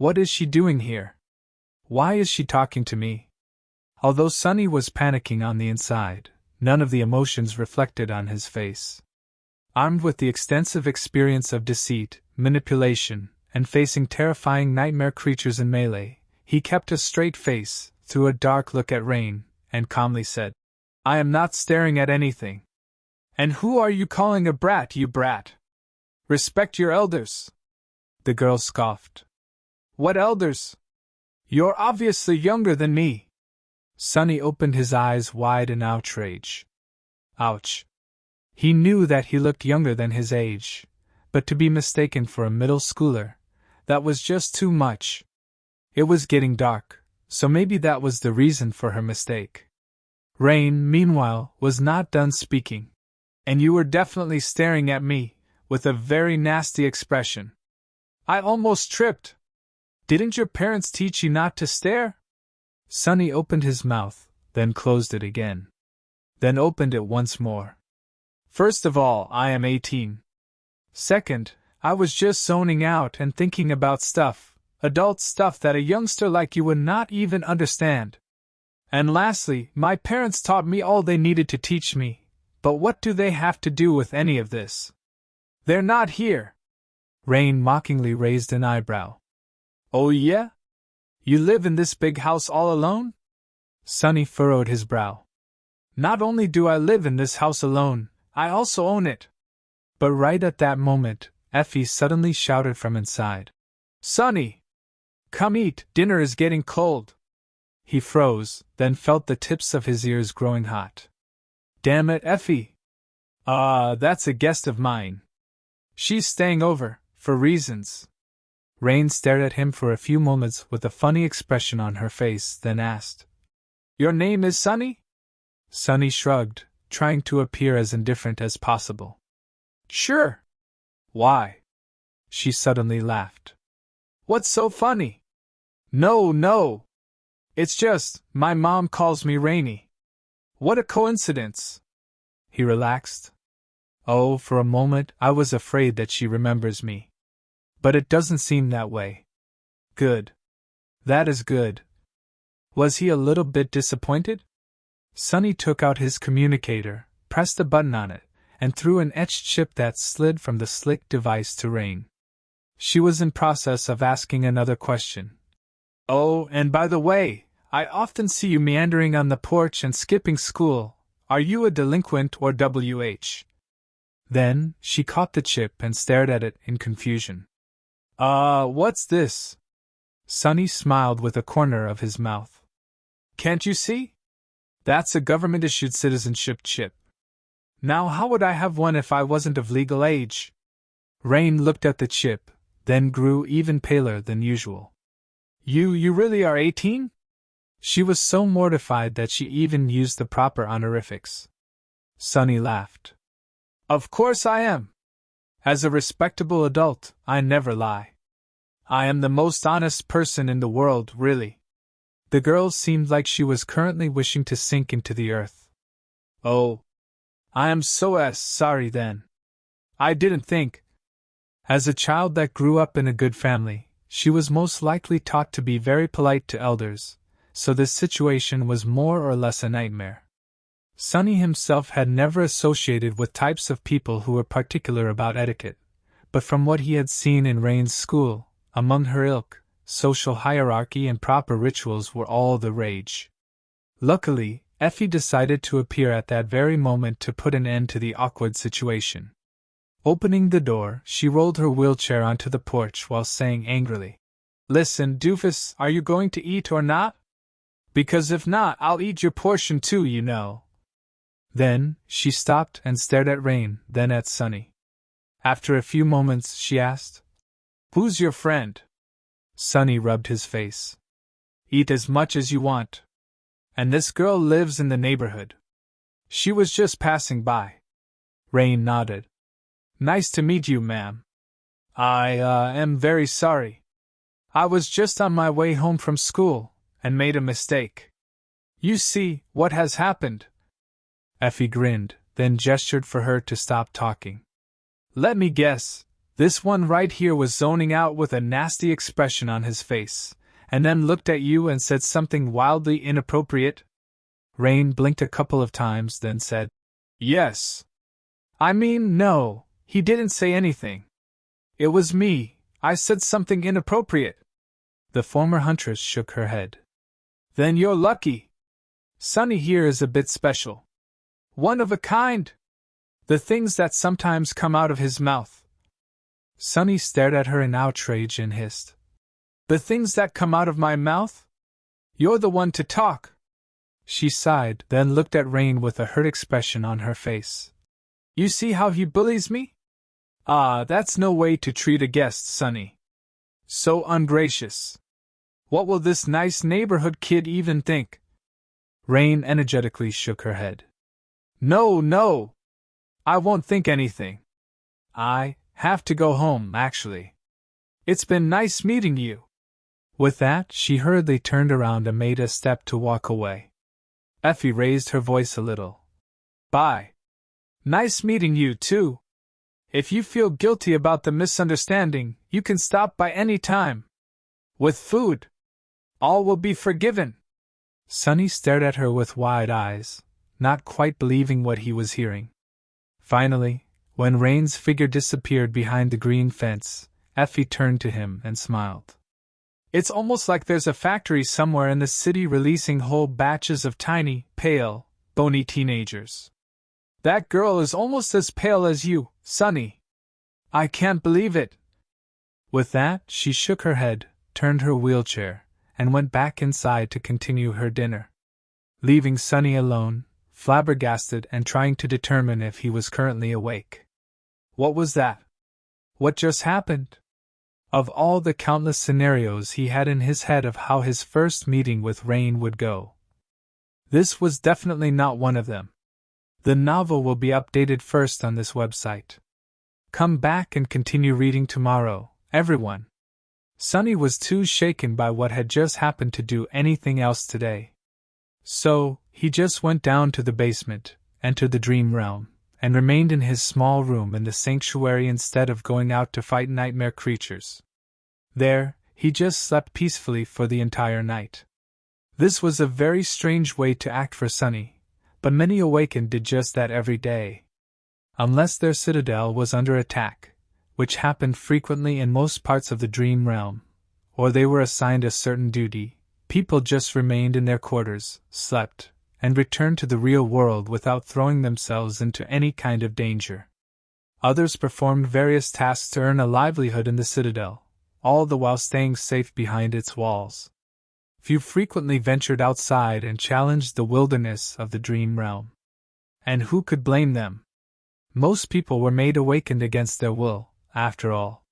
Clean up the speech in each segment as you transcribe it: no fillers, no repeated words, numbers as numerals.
What is she doing here? Why is she talking to me? Although Sunny was panicking on the inside, none of the emotions reflected on his face. Armed with the extensive experience of deceit, manipulation, and facing terrifying nightmare creatures in melee, he kept a straight face, threw a dark look at Rain, and calmly said, "I am not staring at anything." "And who are you calling a brat, you brat? Respect your elders." The girl scoffed. "What elders? You're obviously younger than me." Sunny opened his eyes wide in outrage. Ouch. He knew that he looked younger than his age, but to be mistaken for a middle schooler, that was just too much. It was getting dark, so maybe that was the reason for her mistake. Rain, meanwhile, was not done speaking. "And you were definitely staring at me, with a very nasty expression. I almost tripped. Didn't your parents teach you not to stare?" Sunny opened his mouth, then closed it again. Then opened it once more. "First of all, I am 18. Second, I was just zoning out and thinking about stuff, adult stuff that a youngster like you would not even understand. And lastly, my parents taught me all they needed to teach me, but what do they have to do with any of this? They're not here." Rain mockingly raised an eyebrow. "Oh yeah? You live in this big house all alone?" Sunny furrowed his brow. "Not only do I live in this house alone, I also own it." But right at that moment, Effie suddenly shouted from inside, "Sunny! Come eat, dinner is getting cold." He froze, then felt the tips of his ears growing hot. "Damn it, Effie! That's a guest of mine. She's staying over, for reasons." Rain stared at him for a few moments with a funny expression on her face, then asked, "Your name is Sunny?" Sunny shrugged, trying to appear as indifferent as possible. "Sure." "Why?" She suddenly laughed. "What's so funny?" No. It's just, my mom calls me Rainy." "What a coincidence." He relaxed. "Oh, for a moment I was afraid that she remembers me. But it doesn't seem that way." "Good. That is good." Was he a little bit disappointed? Sunny took out his communicator, pressed a button on it, and threw an etched chip that slid from the slick device to Rain. She was in process of asking another question. "Oh, and by the way, I often see you meandering on the porch and skipping school. Are you a delinquent or WH?" Then, she caught the chip and stared at it in confusion. What's this?" Sunny smiled with a corner of his mouth. "Can't you see? That's a government-issued citizenship chip. Now how would I have one if I wasn't of legal age?" Rain looked at the chip, then grew even paler than usual. You really are 18? She was so mortified that she even used the proper honorifics. Sunny laughed. "Of course I am. As a respectable adult, I never lie. I am the most honest person in the world, really." The girl seemed like she was currently wishing to sink into the earth. "Oh. I am so sorry then. I didn't think." As a child that grew up in a good family, she was most likely taught to be very polite to elders, so this situation was more or less a nightmare. Sunny himself had never associated with types of people who were particular about etiquette, but from what he had seen in Rain's school, among her ilk, social hierarchy and proper rituals were all the rage. Luckily, Effie decided to appear at that very moment to put an end to the awkward situation. Opening the door, she rolled her wheelchair onto the porch while saying angrily, "Listen, doofus, are you going to eat or not? Because if not, I'll eat your portion too, you know." Then, she stopped and stared at Rain, then at Sunny. After a few moments, she asked, "Who's your friend?" Sunny rubbed his face. "Eat as much as you want. And this girl lives in the neighborhood." "She was just passing by." Rain nodded. "Nice to meet you, ma'am." I am very sorry. I was just on my way home from school, and made a mistake." "You see, what has happened?" Effie grinned, then gestured for her to stop talking. "Let me guess, This one right here was zoning out with a nasty expression on his face, and then looked at you and said something wildly inappropriate. Rain blinked a couple of times, then said, Yes. I mean, no, he didn't say anything. It was me, I said something inappropriate. The former huntress shook her head. Then you're lucky. Sonny here is a bit special. One of a kind. The things that sometimes come out of his mouth. Sonny stared at her in outrage and hissed. The things that come out of my mouth? You're the one to talk. She sighed, then looked at Rain with a hurt expression on her face. You see how he bullies me? Ah, that's no way to treat a guest, Sonny. So ungracious. What will this nice neighborhood kid even think? Rain energetically shook her head. No. I won't think anything. I have to go home, actually. It's been nice meeting you. With that, she hurriedly turned around and made a step to walk away. Effie raised her voice a little. Bye. Nice meeting you, too. If you feel guilty about the misunderstanding, you can stop by any time. With food. All will be forgiven. Sonny stared at her with wide eyes, not quite believing what he was hearing. Finally, when Rain's figure disappeared behind the green fence, Effie turned to him and smiled. It's almost like there's a factory somewhere in the city releasing whole batches of tiny, pale, bony teenagers. That girl is almost as pale as you, Sonny. I can't believe it. With that, she shook her head, turned her wheelchair, and went back inside to continue her dinner. Leaving Sonny alone, flabbergasted and trying to determine if he was currently awake. What was that? What just happened? Of all the countless scenarios he had in his head of how his first meeting with Rain would go, this was definitely not one of them. The novel will be updated first on this website. Come back and continue reading tomorrow, everyone. Sonny was too shaken by what had just happened to do anything else today. So, he just went down to the basement, entered the dream realm, and remained in his small room in the sanctuary instead of going out to fight nightmare creatures. There, he just slept peacefully for the entire night. This was a very strange way to act for Sonny, but many awakened did just that every day. Unless their citadel was under attack, which happened frequently in most parts of the dream realm, or they were assigned a certain duty, people just remained in their quarters, slept, and returned to the real world without throwing themselves into any kind of danger. Others performed various tasks to earn a livelihood in the citadel, all the while staying safe behind its walls. Few frequently ventured outside and challenged the wilderness of the dream realm. And who could blame them? Most people were made awakened against their will, after all.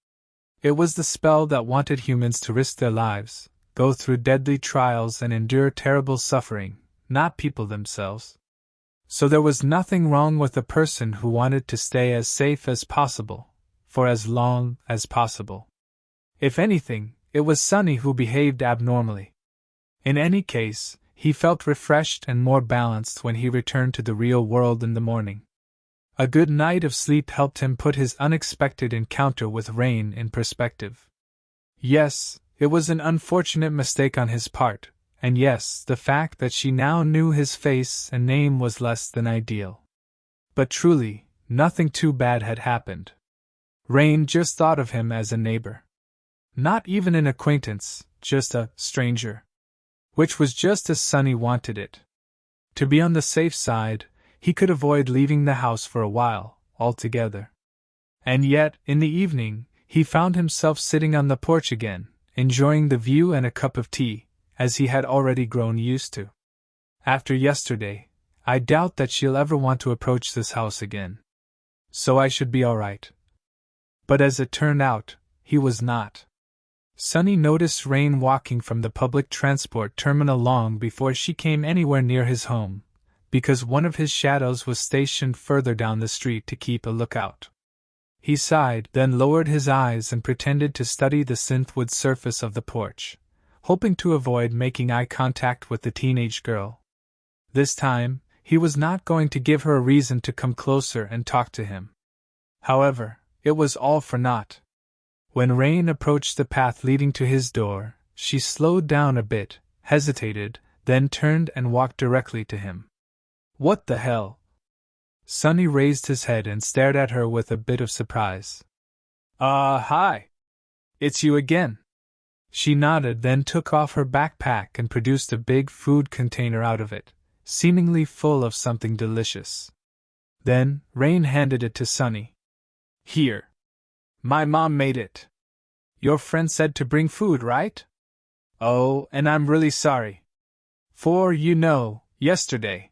It was the spell that wanted humans to risk their lives, go through deadly trials and endure terrible suffering, not people themselves. So there was nothing wrong with a person who wanted to stay as safe as possible, for as long as possible. If anything, it was Sonny who behaved abnormally. In any case, he felt refreshed and more balanced when he returned to the real world in the morning. A good night of sleep helped him put his unexpected encounter with Rain in perspective. Yes, it was an unfortunate mistake on his part, and yes, the fact that she now knew his face and name was less than ideal. But truly, nothing too bad had happened. Rain just thought of him as a neighbor. Not even an acquaintance, just a stranger. Which was just as Sonny wanted it. To be on the safe side, he could avoid leaving the house for a while, altogether. And yet, in the evening, he found himself sitting on the porch again, enjoying the view and a cup of tea, as he had already grown used to. After yesterday, I doubt that she'll ever want to approach this house again. So I should be all right. But as it turned out, he was not. Sonny noticed Rain walking from the public transport terminal long before she came anywhere near his home, because one of his shadows was stationed further down the street to keep a lookout. He sighed, then lowered his eyes and pretended to study the synthwood surface of the porch, hoping to avoid making eye contact with the teenage girl. This time, he was not going to give her a reason to come closer and talk to him. However, it was all for naught. When Rain approached the path leading to his door, she slowed down a bit, hesitated, then turned and walked directly to him. What the hell? Sonny raised his head and stared at her with a bit of surprise. Hi. It's you again. She nodded, then took off her backpack and produced a big food container out of it, seemingly full of something delicious. Then, Rain handed it to Sonny. Here. My mom made it. Your friend said to bring food, right? Oh, and I'm really sorry. For, yesterday.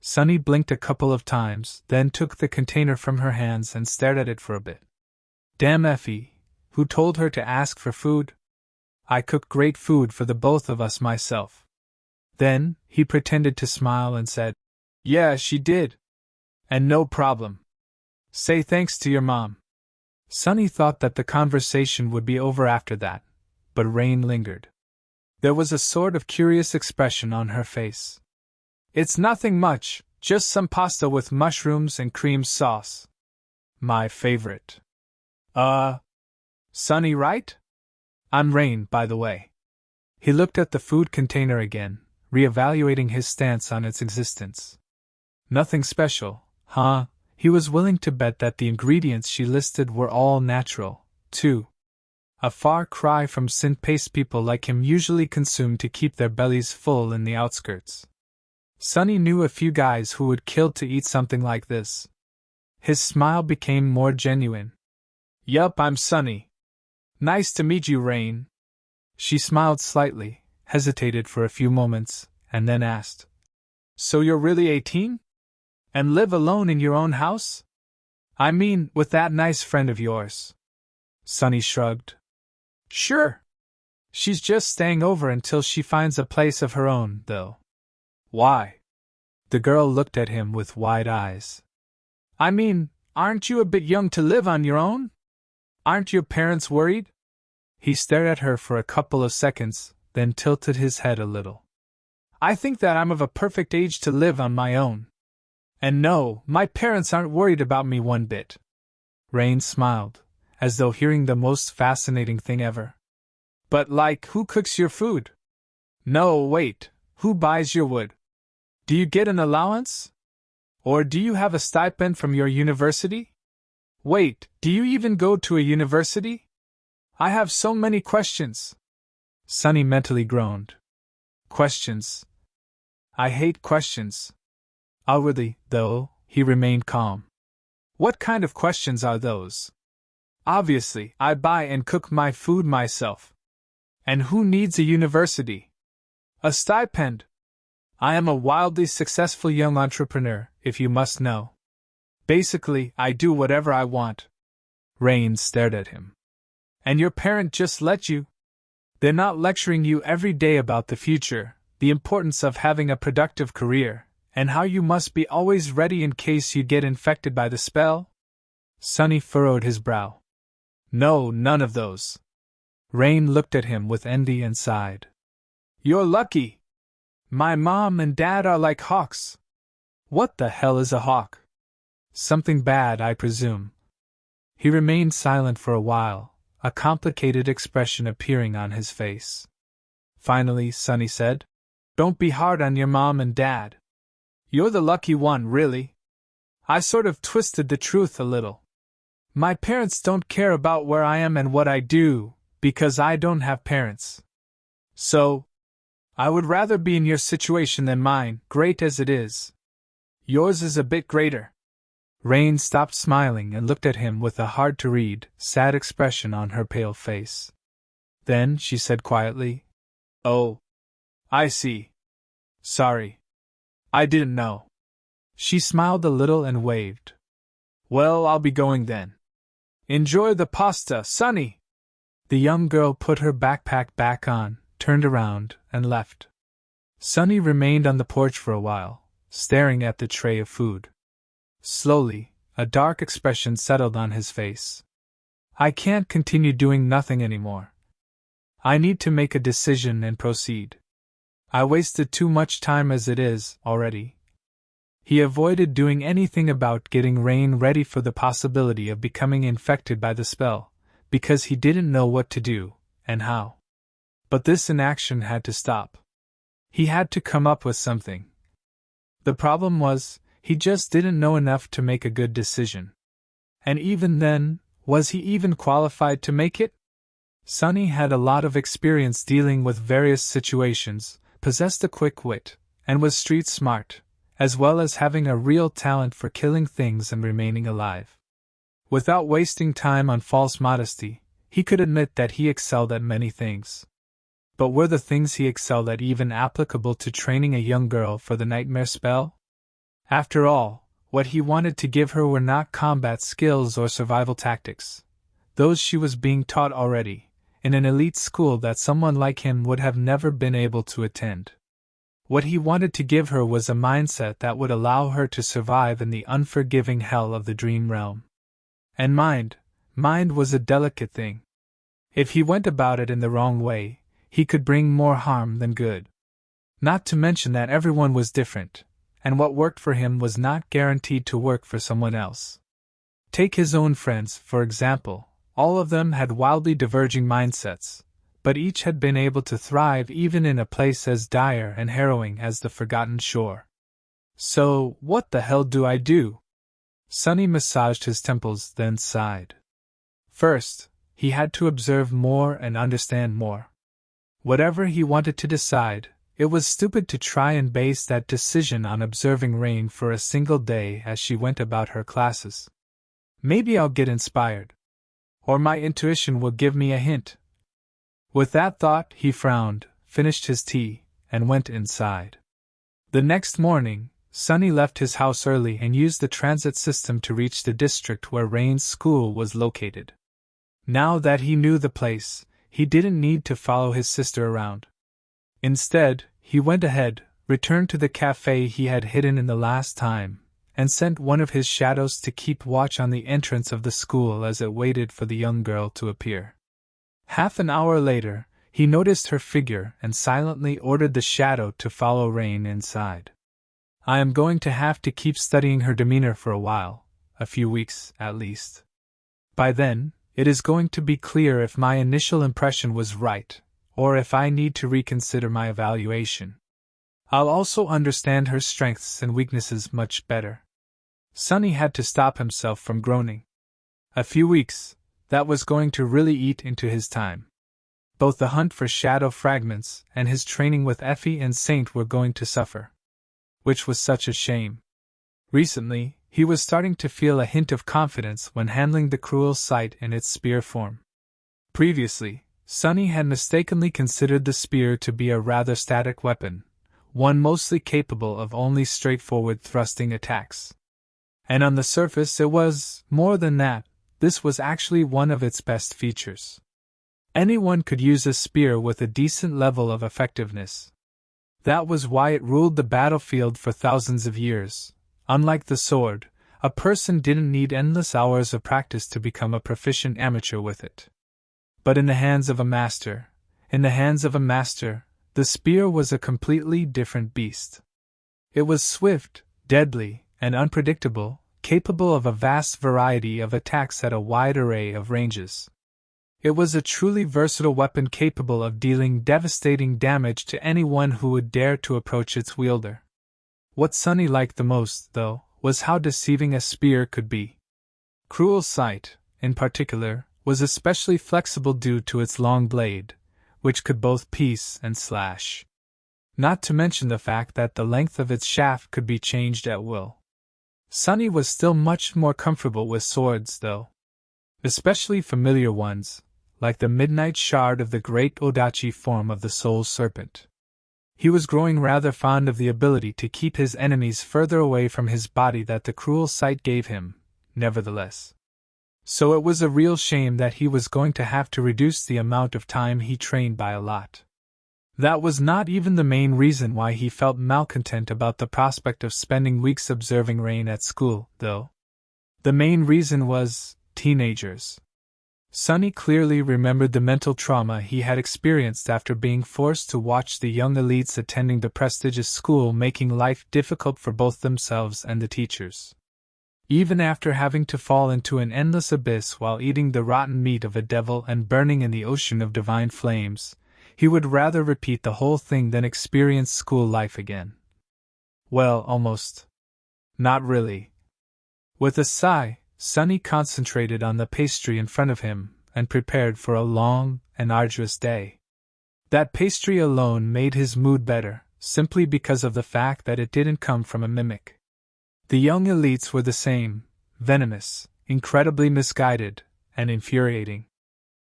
Sonny blinked a couple of times, then took the container from her hands and stared at it for a bit. Damn Effie, who told her to ask for food? I cooked great food for the both of us myself. Then, he pretended to smile and said, Yeah, she did. And no problem. Say thanks to your mom. Sonny thought that the conversation would be over after that, but Rain lingered. There was a sort of curious expression on her face. It's nothing much, just some pasta with mushrooms and cream sauce. My favorite. Sonny, right? I'm Rain, by the way. He looked at the food container again, reevaluating his stance on its existence. Nothing special, huh? He was willing to bet that the ingredients she listed were all natural, too. A far cry from sin-paced people like him usually consume to keep their bellies full in the outskirts. Sonny knew a few guys who would kill to eat something like this. His smile became more genuine. Yup, I'm Sonny. Nice to meet you, Rain. She smiled slightly, hesitated for a few moments, and then asked, So you're really 18? And live alone in your own house? I mean, with that nice friend of yours. Sonny shrugged. Sure. She's just staying over until she finds a place of her own, though. Why? The girl looked at him with wide eyes. I mean, aren't you a bit young to live on your own? Aren't your parents worried? He stared at her for a couple of seconds, then tilted his head a little. I think that I'm of a perfect age to live on my own. And no, my parents aren't worried about me one bit. Rain smiled, as though hearing the most fascinating thing ever. But who cooks your food? No, wait, who buys your wood? Do you get an allowance? Or do you have a stipend from your university? Wait, do you even go to a university? I have so many questions. Sonny mentally groaned. Questions. I hate questions. Outwardly, though, he remained calm. What kind of questions are those? Obviously, I buy and cook my food myself. And who needs a university? A stipend. I am a wildly successful young entrepreneur, if you must know. Basically, I do whatever I want. Rain stared at him. And your parent just let you? They're not lecturing you every day about the future, the importance of having a productive career, and how you must be always ready in case you get infected by the spell? Sonny furrowed his brow. No, none of those. Rain looked at him with envy and sighed. You're lucky. My mom and dad are like hawks. What the hell is a hawk? Something bad, I presume. He remained silent for a while, a complicated expression appearing on his face. Finally, Sonny said, Don't be hard on your mom and dad. You're the lucky one, really. I sort of twisted the truth a little. My parents don't care about where I am and what I do, because I don't have parents. So, I would rather be in your situation than mine, great as it is. Yours is a bit greater. Rain stopped smiling and looked at him with a hard-to-read, sad expression on her pale face. Then she said quietly, Oh, I see. Sorry. I didn't know. She smiled a little and waved. Well, I'll be going then. Enjoy the pasta, Sonny. The young girl put her backpack back on, turned around, and left. Sonny remained on the porch for a while, staring at the tray of food. Slowly, a dark expression settled on his face. I can't continue doing nothing anymore. I need to make a decision and proceed. I wasted too much time as it is, already. He avoided doing anything about getting Rain ready for the possibility of becoming infected by the spell, because he didn't know what to do, and how. But this inaction had to stop. He had to come up with something. The problem was, he just didn't know enough to make a good decision. And even then, was he even qualified to make it? Sunny had a lot of experience dealing with various situations, possessed a quick wit, and was street smart, as well as having a real talent for killing things and remaining alive. Without wasting time on false modesty, he could admit that he excelled at many things. But were the things he excelled at even applicable to training a young girl for the nightmare spell? After all, what he wanted to give her were not combat skills or survival tactics. Those she was being taught already, in an elite school that someone like him would have never been able to attend. What he wanted to give her was a mindset that would allow her to survive in the unforgiving hell of the dream realm. And mind was a delicate thing. If he went about it in the wrong way, he could bring more harm than good. Not to mention that everyone was different, and what worked for him was not guaranteed to work for someone else. Take his own friends, for example. All of them had wildly diverging mindsets, but each had been able to thrive even in a place as dire and harrowing as the Forgotten Shore. So, what the hell do I do? Sunny massaged his temples, then sighed. First, he had to observe more and understand more. Whatever he wanted to decide, it was stupid to try and base that decision on observing Rain for a single day as she went about her classes. Maybe I'll get inspired. Or my intuition will give me a hint. With that thought, he frowned, finished his tea, and went inside. The next morning, Sunny left his house early and used the transit system to reach the district where Rain's school was located. Now that he knew the place, he didn't need to follow his sister around. Instead, he went ahead, returned to the cafe he had hidden in the last time, and sent one of his shadows to keep watch on the entrance of the school as it waited for the young girl to appear. Half an hour later, he noticed her figure and silently ordered the shadow to follow Rain inside. I am going to have to keep studying her demeanor for a while, a few weeks, at least. By then, it is going to be clear if my initial impression was right, or if I need to reconsider my evaluation. I'll also understand her strengths and weaknesses much better. Sunny had to stop himself from groaning. A few weeks, that was going to really eat into his time. Both the hunt for shadow fragments and his training with Effie and Saint were going to suffer. Which was such a shame. Recently, he was starting to feel a hint of confidence when handling the cruel sight in its spear form. Previously, Sunny had mistakenly considered the spear to be a rather static weapon, one mostly capable of only straightforward thrusting attacks. And on the surface it was more than that. This was actually one of its best features. Anyone could use a spear with a decent level of effectiveness. That was why it ruled the battlefield for thousands of years. Unlike the sword, a person didn't need endless hours of practice to become a proficient amateur with it. But in the hands of a master, the spear was a completely different beast. It was swift, deadly, and unpredictable, capable of a vast variety of attacks at a wide array of ranges. It was a truly versatile weapon capable of dealing devastating damage to anyone who would dare to approach its wielder. What Sunny liked the most, though, was how deceiving a spear could be. Cruel Sight, in particular, was especially flexible due to its long blade, which could both piece and slash. Not to mention the fact that the length of its shaft could be changed at will. Sunny was still much more comfortable with swords, though. Especially familiar ones, like the Midnight Shard of the great Odachi form of the Soul Serpent. He was growing rather fond of the ability to keep his enemies further away from his body that the cruel sight gave him, nevertheless. So it was a real shame that he was going to have to reduce the amount of time he trained by a lot. That was not even the main reason why he felt malcontent about the prospect of spending weeks observing Rain at school, though. The main reason was teenagers. Sunny clearly remembered the mental trauma he had experienced after being forced to watch the young elites attending the prestigious school, making life difficult for both themselves and the teachers. Even after having to fall into an endless abyss while eating the rotten meat of a devil and burning in the ocean of divine flames, he would rather repeat the whole thing than experience school life again. Well, almost. Not really. With a sigh, Sunny concentrated on the pastry in front of him and prepared for a long and arduous day. That pastry alone made his mood better, simply because of the fact that it didn't come from a mimic. The young elites were the same, venomous, incredibly misguided, and infuriating.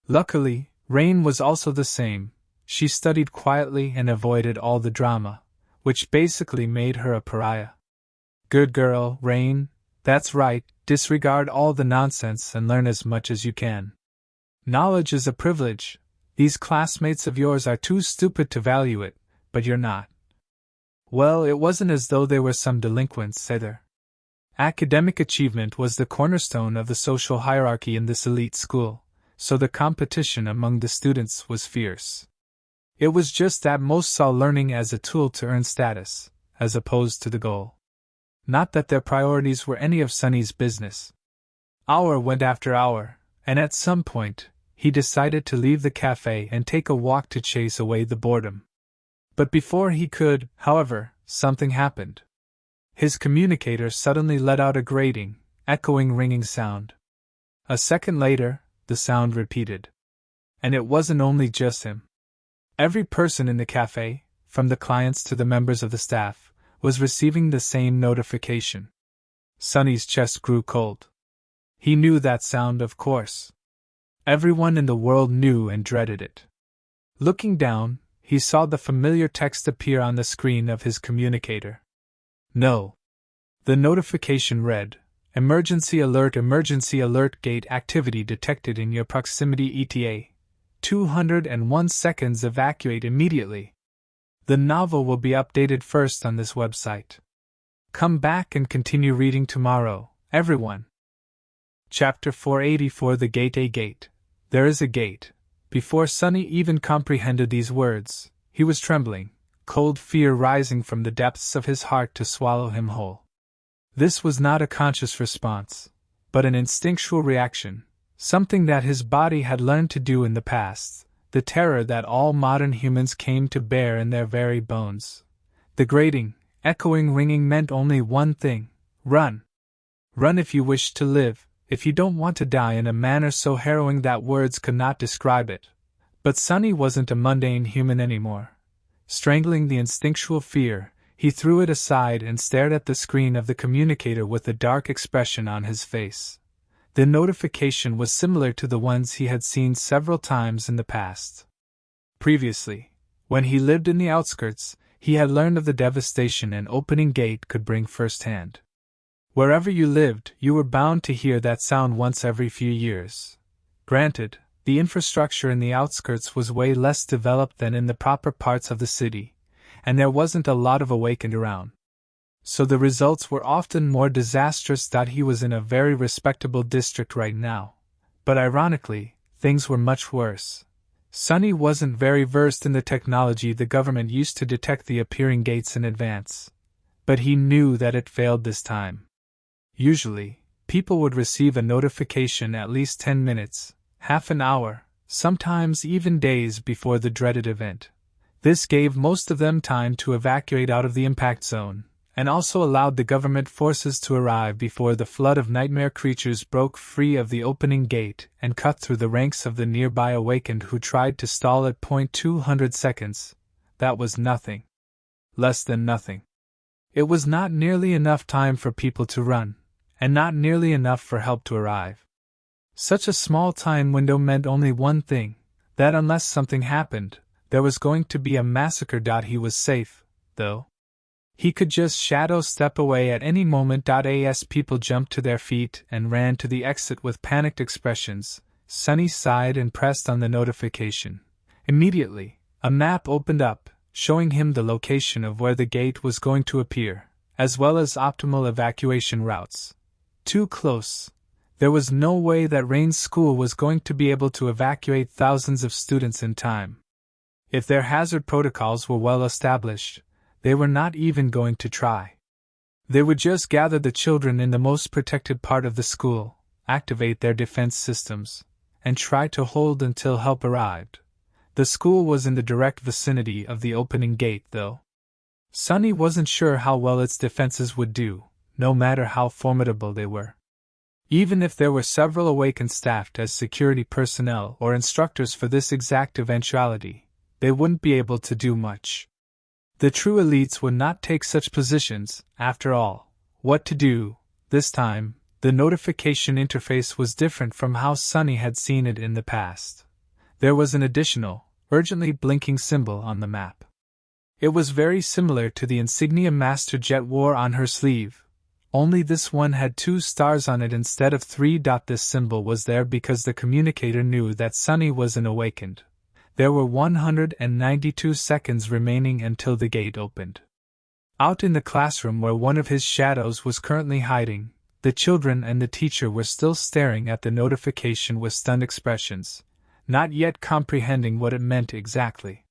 Luckily, Rain was also the same. She studied quietly and avoided all the drama, which basically made her a pariah. Good girl, Rain, that's right, disregard all the nonsense and learn as much as you can. Knowledge is a privilege. These classmates of yours are too stupid to value it, but you're not. Well, it wasn't as though they were some delinquents either. Academic achievement was the cornerstone of the social hierarchy in this elite school, so the competition among the students was fierce. It was just that most saw learning as a tool to earn status, as opposed to the goal. Not that their priorities were any of Sunny's business. Hour went after hour, and at some point, he decided to leave the cafe and take a walk to chase away the boredom. But before he could, however, something happened. His communicator suddenly let out a grating, echoing ringing sound. A second later, the sound repeated. And it wasn't only just him. Every person in the cafe, from the clients to the members of the staff, was receiving the same notification. Sunny's chest grew cold. He knew that sound, of course. Everyone in the world knew and dreaded it. Looking down, he saw the familiar text appear on the screen of his communicator. No. The notification read, Emergency alert, gate activity detected in your proximity ETA. 201 seconds, evacuate immediately. The novel will be updated first on this website. Come back and continue reading tomorrow, everyone. Chapter 484, The Gate. A gate. There is a gate. Before Sunny even comprehended these words, he was trembling, cold fear rising from the depths of his heart to swallow him whole. This was not a conscious response, but an instinctual reaction, something that his body had learned to do in the past, the terror that all modern humans came to bear in their very bones. The grating, echoing ringing meant only one thing: run. Run if you wish to live, if you don't want to die in a manner so harrowing that words could not describe it. But Sunny wasn't a mundane human anymore. Strangling the instinctual fear, he threw it aside and stared at the screen of the communicator with a dark expression on his face. The notification was similar to the ones he had seen several times in the past. Previously, when he lived in the outskirts, he had learned of the devastation an opening gate could bring firsthand. Wherever you lived, you were bound to hear that sound once every few years. Granted, the infrastructure in the outskirts was way less developed than in the proper parts of the city, and there wasn't a lot of awakened around. So the results were often more disastrous. He was in a very respectable district right now. But ironically, things were much worse. Sunny wasn't very versed in the technology the government used to detect the appearing gates in advance. But he knew that it failed this time. Usually, people would receive a notification at least 10 minutes, half an hour, sometimes even days before the dreaded event. This gave most of them time to evacuate out of the impact zone, and also allowed the government forces to arrive before the flood of nightmare creatures broke free of the opening gate and cut through the ranks of the nearby awakened who tried to stall at 200 seconds. That was nothing. Less than nothing. It was not nearly enough time for people to run, and not nearly enough for help to arrive. Such a small time window meant only one thing, that unless something happened, there was going to be a massacre. He was safe, though. He could just shadow step away at any moment. As people jumped to their feet and ran to the exit with panicked expressions, Sunny sighed and pressed on the notification. Immediately, a map opened up, showing him the location of where the gate was going to appear, as well as optimal evacuation routes. Too close. There was no way that Rain's school was going to be able to evacuate thousands of students in time. If their hazard protocols were well established, they were not even going to try. They would just gather the children in the most protected part of the school, activate their defense systems, and try to hold until help arrived. The school was in the direct vicinity of the opening gate, though. Sunny wasn't sure how well its defenses would do, no matter how formidable they were. Even if there were several awakened staffed as security personnel or instructors for this exact eventuality, they wouldn't be able to do much. The true elites would not take such positions. After all. What to do? This time, the notification interface was different from how Sunny had seen it in the past. There was an additional, urgently blinking symbol on the map. It was very similar to the insignia Master Jet wore on her sleeve, only this one had 2 stars on it instead of 3. This symbol was there because the communicator knew that Sunny was an awakened. There were 192 seconds remaining until the gate opened. Out in the classroom where one of his shadows was currently hiding, the children and the teacher were still staring at the notification with stunned expressions, not yet comprehending what it meant exactly.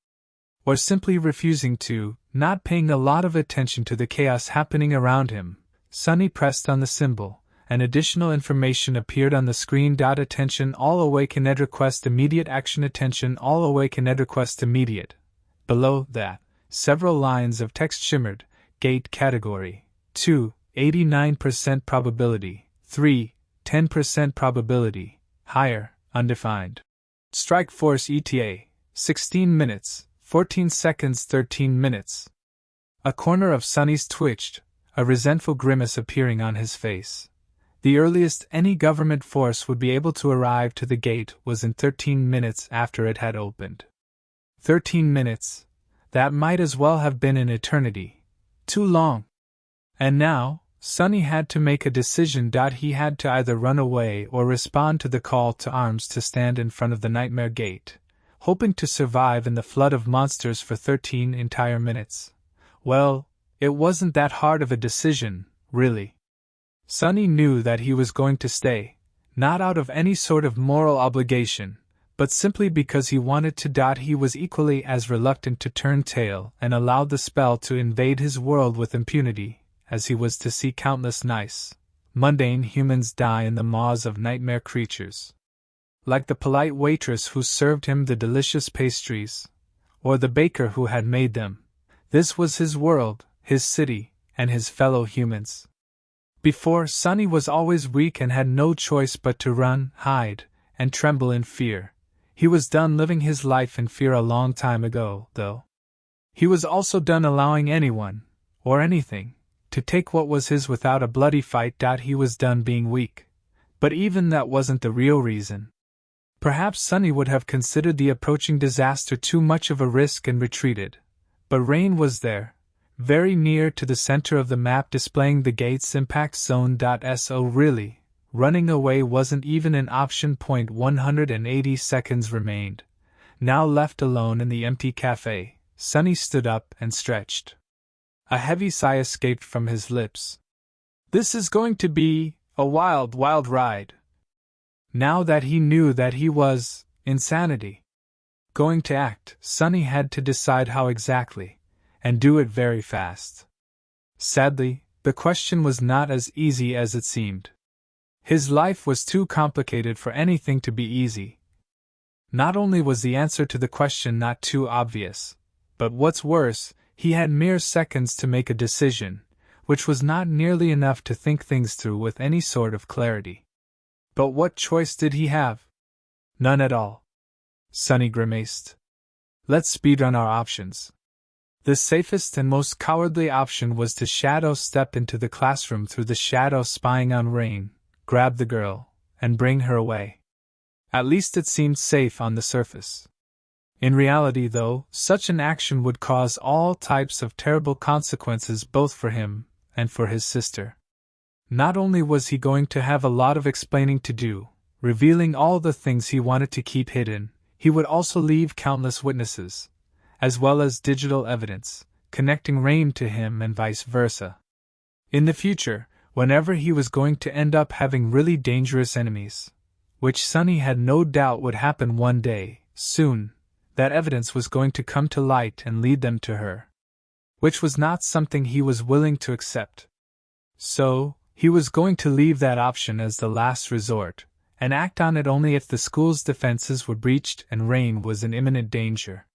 Or simply refusing to, not paying a lot of attention to the chaos happening around him. Sunny pressed on the symbol, and additional information appeared on the screen. Attention all awakened, request immediate action. Attention all awakened, request immediate. Below that, several lines of text shimmered. Gate category 2, 89% probability, 3, 10% probability, higher, undefined. Strike Force ETA, 16 minutes, 14 seconds, 13 minutes. A corner of Sunny's twitched, a resentful grimace appearing on his face. The earliest any government force would be able to arrive to the gate was in 13 minutes after it had opened. 13 minutes? That might as well have been an eternity. Too long. And now, Sunny had to make a decision. He had to either run away or respond to the call to arms to stand in front of the Nightmare Gate, hoping to survive in the flood of monsters for 13 entire minutes. Well, it wasn't that hard of a decision, really. Sunny knew that he was going to stay, not out of any sort of moral obligation, but simply because he wanted to. He was equally as reluctant to turn tail and allow the spell to invade his world with impunity, as he was to see countless nice, mundane humans die in the maws of nightmare creatures. Like the polite waitress who served him the delicious pastries, or the baker who had made them. This was his world, his city, and his fellow humans. Before, Sunny was always weak and had no choice but to run, hide, and tremble in fear. He was done living his life in fear a long time ago, though. He was also done allowing anyone, or anything, to take what was his without a bloody fight. He was done being weak. But even that wasn't the real reason. Perhaps Sunny would have considered the approaching disaster too much of a risk and retreated. But Rain was there, very near to the center of the map displaying the gate's impact zone. So really, running away wasn't even an option. 180 seconds remained. Now left alone in the empty cafe, Sunny stood up and stretched. A heavy sigh escaped from his lips. This is going to be a wild, wild ride. Now that he knew that he was insanity going to act, Sunny had to decide how exactly, and do it very fast. Sadly, the question was not as easy as it seemed. His life was too complicated for anything to be easy. Not only was the answer to the question not too obvious, but what's worse, he had mere seconds to make a decision, which was not nearly enough to think things through with any sort of clarity. But what choice did he have? None at all. Sunny grimaced. Let's speedrun our options. The safest and most cowardly option was to shadow step into the classroom through the shadow, spying on Rain, grab the girl, and bring her away. At least it seemed safe on the surface. In reality, though, such an action would cause all types of terrible consequences both for him and for his sister. Not only was he going to have a lot of explaining to do, revealing all the things he wanted to keep hidden, he would also leave countless witnesses, as well as digital evidence, connecting Rain to him and vice versa. In the future, whenever he was going to end up having really dangerous enemies, which Sunny had no doubt would happen one day, soon, that evidence was going to come to light and lead them to her. Which was not something he was willing to accept. So, he was going to leave that option as the last resort, and act on it only if the school's defenses were breached and Rain was in imminent danger.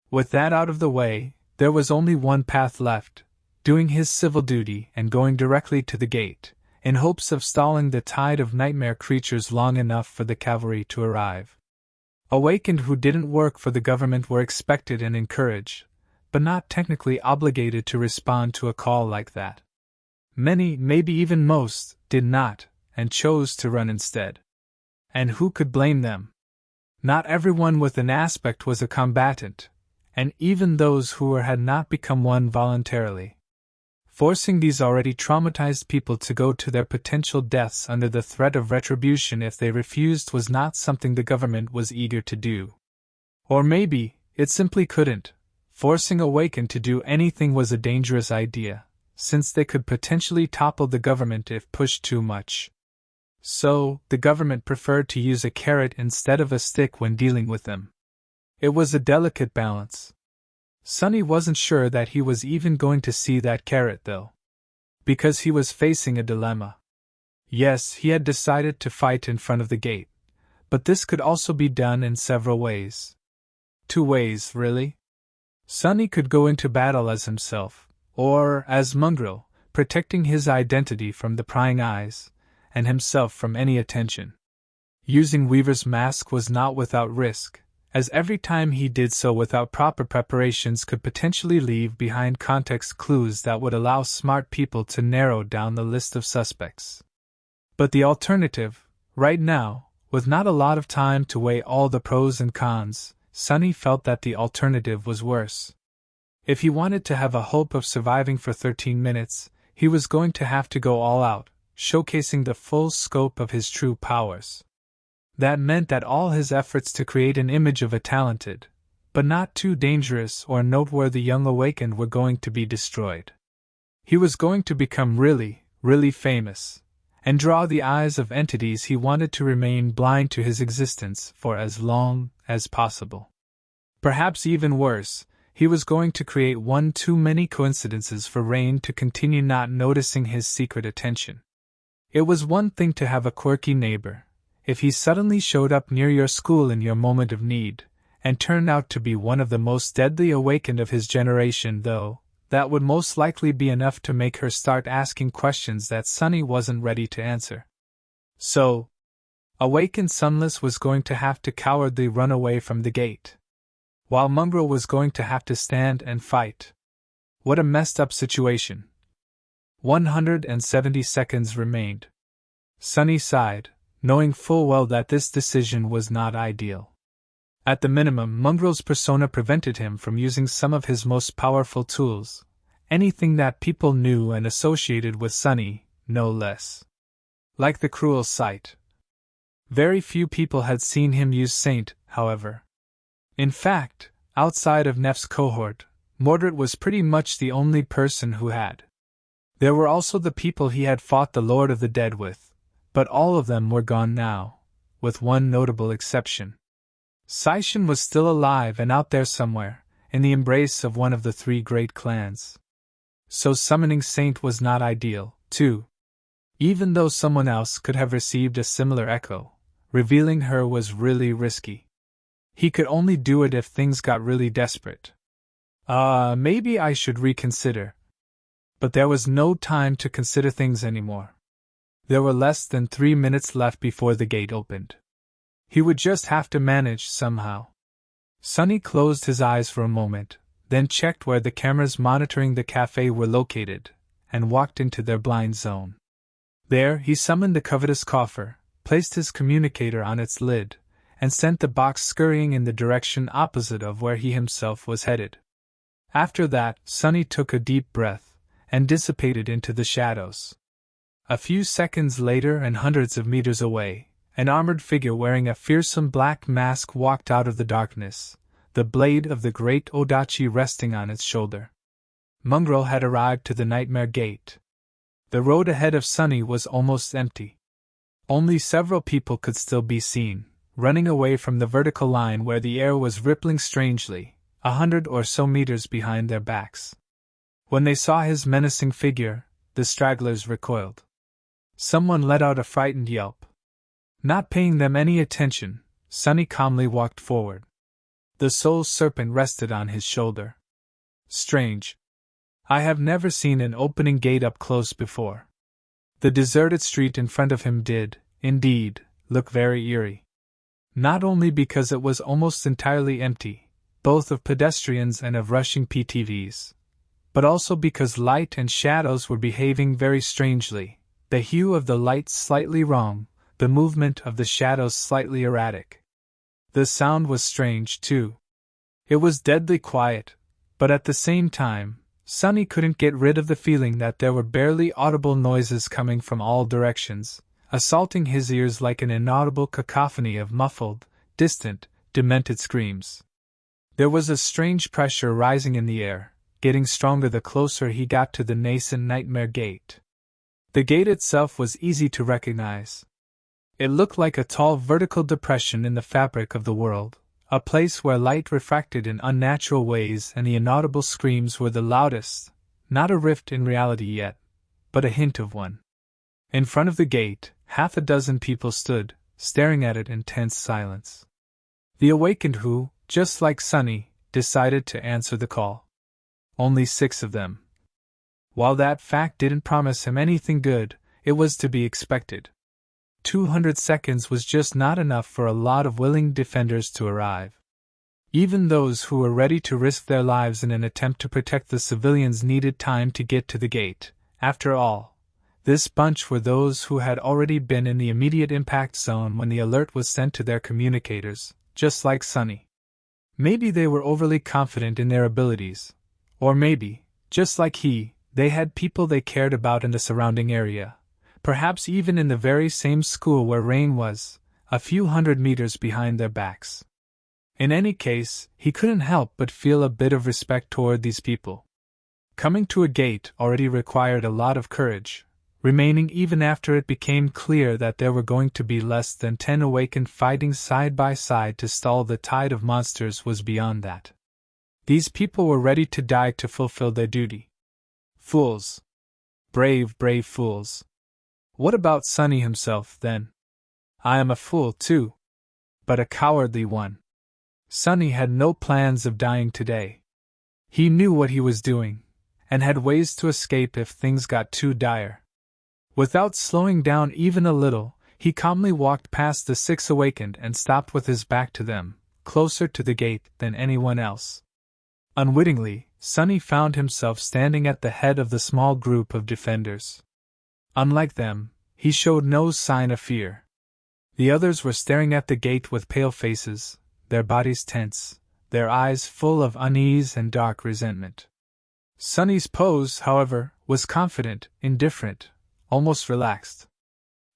With that out of the way, there was only one path left, doing his civil duty and going directly to the gate, in hopes of stalling the tide of nightmare creatures long enough for the cavalry to arrive. Awakened who didn't work for the government were expected and encouraged, but not technically obligated to respond to a call like that. Many, maybe even most, did not, and chose to run instead. And who could blame them? Not everyone with an aspect was a combatant, and even those who had not become one voluntarily. Forcing these already traumatized people to go to their potential deaths under the threat of retribution if they refused was not something the government was eager to do. Or maybe, it simply couldn't. Forcing Awakened to do anything was a dangerous idea, since they could potentially topple the government if pushed too much. So, the government preferred to use a carrot instead of a stick when dealing with them. It was a delicate balance. Sunny wasn't sure that he was even going to see that carrot, though. Because he was facing a dilemma. Yes, he had decided to fight in front of the gate, but this could also be done in several ways. 2 ways, really. Sunny could go into battle as himself, or as Mongrel, protecting his identity from the prying eyes, and himself from any attention. Using Weaver's mask was not without risk, as every time he did so without proper preparations could potentially leave behind context clues that would allow smart people to narrow down the list of suspects. But the alternative, right now, with not a lot of time to weigh all the pros and cons, Sunny felt that the alternative was worse. If he wanted to have a hope of surviving for 13 minutes, he was going to have to go all out, showcasing the full scope of his true powers. That meant that all his efforts to create an image of a talented, but not too dangerous or noteworthy young Awakened were going to be destroyed. He was going to become really, really famous, and draw the eyes of entities he wanted to remain blind to his existence for as long as possible. Perhaps even worse, he was going to create one too many coincidences for Rain to continue not noticing his secret attention. It was one thing to have a quirky neighbor. If he suddenly showed up near your school in your moment of need, and turned out to be one of the most deadly Awakened of his generation, though, that would most likely be enough to make her start asking questions that Sunny wasn't ready to answer. So, Awakened Sunless was going to have to cowardly run away from the gate, while Mongrel was going to have to stand and fight. What a messed up situation. 170 seconds remained. Sunny sighed, knowing full well that this decision was not ideal. At the minimum, Mongrel's persona prevented him from using some of his most powerful tools, anything that people knew and associated with Sunny, no less. Like the cruel sight. Very few people had seen him use Saint, however. In fact, outside of Neff's cohort, Mordred was pretty much the only person who had. There were also the people he had fought the Lord of the Dead with, but all of them were gone now, with one notable exception. Saishin was still alive and out there somewhere, in the embrace of one of the 3 great clans. So summoning Saint was not ideal, too. Even though someone else could have received a similar echo, revealing her was really risky. He could only do it if things got really desperate. Maybe I should reconsider. But there was no time to consider things anymore. There were less than 3 minutes left before the gate opened. He would just have to manage somehow. Sunny closed his eyes for a moment, then checked where the cameras monitoring the cafe were located, and walked into their blind zone. There, he summoned the covetous coffer, placed his communicator on its lid, and sent the box scurrying in the direction opposite of where he himself was headed. After that, Sunny took a deep breath, and dissipated into the shadows. A few seconds later, and hundreds of meters away, an armored figure wearing a fearsome black mask walked out of the darkness, the blade of the great Odachi resting on its shoulder. Mongrel had arrived to the Nightmare Gate. The road ahead of Sunny was almost empty. Only several people could still be seen, running away from the vertical line where the air was rippling strangely, 100 or so meters behind their backs. When they saw his menacing figure, the stragglers recoiled. Someone let out a frightened yelp. Not paying them any attention, Sunny calmly walked forward. The soul serpent rested on his shoulder. Strange. I have never seen an opening gate up close before. The deserted street in front of him did, indeed, look very eerie. Not only because it was almost entirely empty, both of pedestrians and of rushing PTVs, but also because light and shadows were behaving very strangely, the hue of the light slightly wrong, the movement of the shadows slightly erratic. The sound was strange, too. It was deadly quiet, but at the same time, Sunny couldn't get rid of the feeling that there were barely audible noises coming from all directions, assaulting his ears like an inaudible cacophony of muffled, distant, demented screams. There was a strange pressure rising in the air, getting stronger the closer he got to the nascent Nightmare Gate. The gate itself was easy to recognize. It looked like a tall vertical depression in the fabric of the world, a place where light refracted in unnatural ways and the inaudible screams were the loudest, not a rift in reality yet, but a hint of one. In front of the gate, 6 people stood, staring at it in tense silence. The awakened who, just like Sunny, decided to answer the call. Only 6 of them. While that fact didn't promise him anything good, it was to be expected. 200 seconds was just not enough for a lot of willing defenders to arrive. Even those who were ready to risk their lives in an attempt to protect the civilians needed time to get to the gate. After all, this bunch were those who had already been in the immediate impact zone when the alert was sent to their communicators, just like Sunny. Maybe they were overly confident in their abilities, or maybe, just like he, they had people they cared about in the surrounding area. Perhaps even in the very same school where Rain was, a few hundred meters behind their backs. In any case, he couldn't help but feel a bit of respect toward these people. Coming to a gate already required a lot of courage. Remaining even after it became clear that there were going to be less than 10 awakened fighting side by side to stall the tide of monsters was beyond that. These people were ready to die to fulfill their duty. Fools. Brave, brave fools. What about Sunny himself, then? I am a fool, too. But a cowardly one. Sunny had no plans of dying today. He knew what he was doing, and had ways to escape if things got too dire. Without slowing down even a little, he calmly walked past the 6 awakened and stopped with his back to them, closer to the gate than anyone else. Unwittingly, Sunny found himself standing at the head of the small group of defenders. Unlike them, he showed no sign of fear. The others were staring at the gate with pale faces, their bodies tense, their eyes full of unease and dark resentment. Sunny's pose, however, was confident, indifferent, almost relaxed.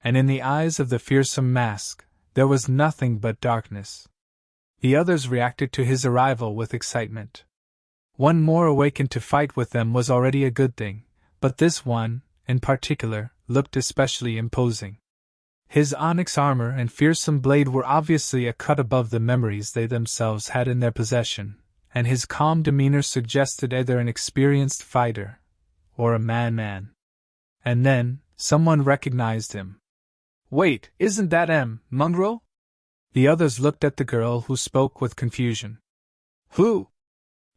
And in the eyes of the fearsome mask, there was nothing but darkness. The others reacted to his arrival with excitement. One more awakened to fight with them was already a good thing, but this one, in particular, looked especially imposing. His onyx armor and fearsome blade were obviously a cut above the memories they themselves had in their possession, and his calm demeanor suggested either an experienced fighter or a man. And then, someone recognized him. Wait, isn't that Munro? The others looked at the girl who spoke with confusion. Who?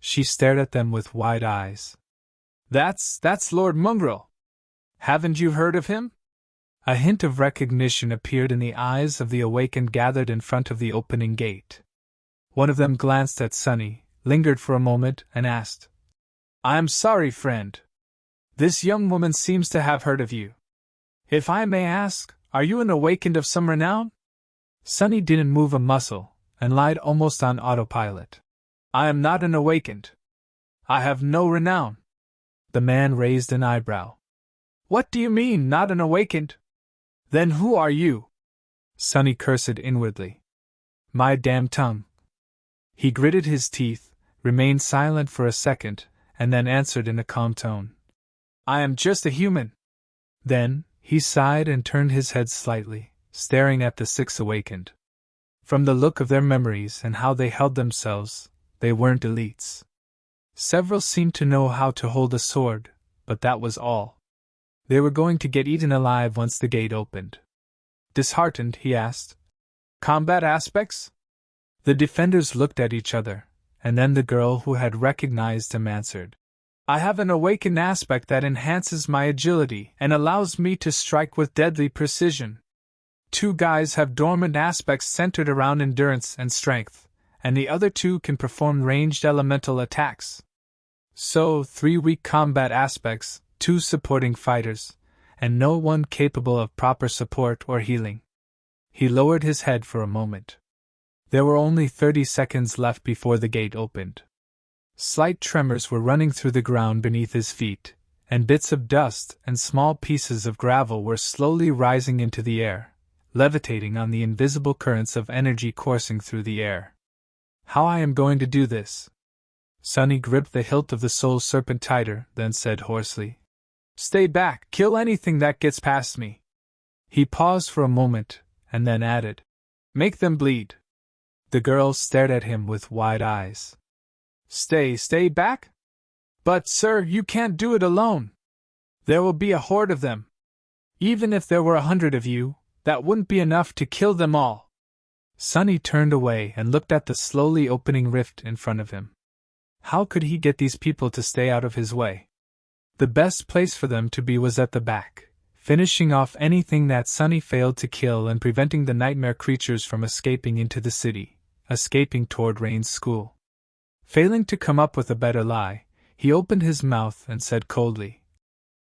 She stared at them with wide eyes. That's Lord Munro. Haven't you heard of him? A hint of recognition appeared in the eyes of the awakened gathered in front of the opening gate. One of them glanced at Sunny, lingered for a moment, and asked, I'm sorry, friend. This young woman seems to have heard of you. If I may ask, are you an awakened of some renown? Sunny didn't move a muscle, and lied almost on autopilot. I am not an awakened. I have no renown. The man raised an eyebrow. What do you mean, not an awakened? Then who are you? Sunny cursed inwardly. My damn tongue. He gritted his teeth, remained silent for a second, and then answered in a calm tone. I am just a human. Then, he sighed and turned his head slightly, staring at the six awakened. From the look of their memories and how they held themselves, they weren't elites. Several seemed to know how to hold a sword, but that was all. They were going to get eaten alive once the gate opened. Disheartened, he asked, "Combat aspects?" The defenders looked at each other, and then the girl who had recognized him answered, "I have an awakened aspect that enhances my agility and allows me to strike with deadly precision. 2 guys have dormant aspects centered around endurance and strength, and the other 2 can perform ranged elemental attacks. So, 3 weak combat aspects, 2 supporting fighters, and no one capable of proper support or healing." He lowered his head for a moment. There were only 30 seconds left before the gate opened. Slight tremors were running through the ground beneath his feet, and bits of dust and small pieces of gravel were slowly rising into the air, levitating on the invisible currents of energy coursing through the air. "How I am going to do this?" Sunny gripped the hilt of the soul serpent tighter, then said hoarsely, "Stay back, kill anything that gets past me." He paused for a moment, and then added, "Make them bleed." The girl stared at him with wide eyes. Stay back? But, sir, you can't do it alone. There will be a horde of them. Even if there were 100 of you, that wouldn't be enough to kill them all." Sunny turned away and looked at the slowly opening rift in front of him. How could he get these people to stay out of his way? The best place for them to be was at the back, finishing off anything that Sunny failed to kill and preventing the nightmare creatures from escaping into the city, escaping toward Rain's school. Failing to come up with a better lie, he opened his mouth and said coldly,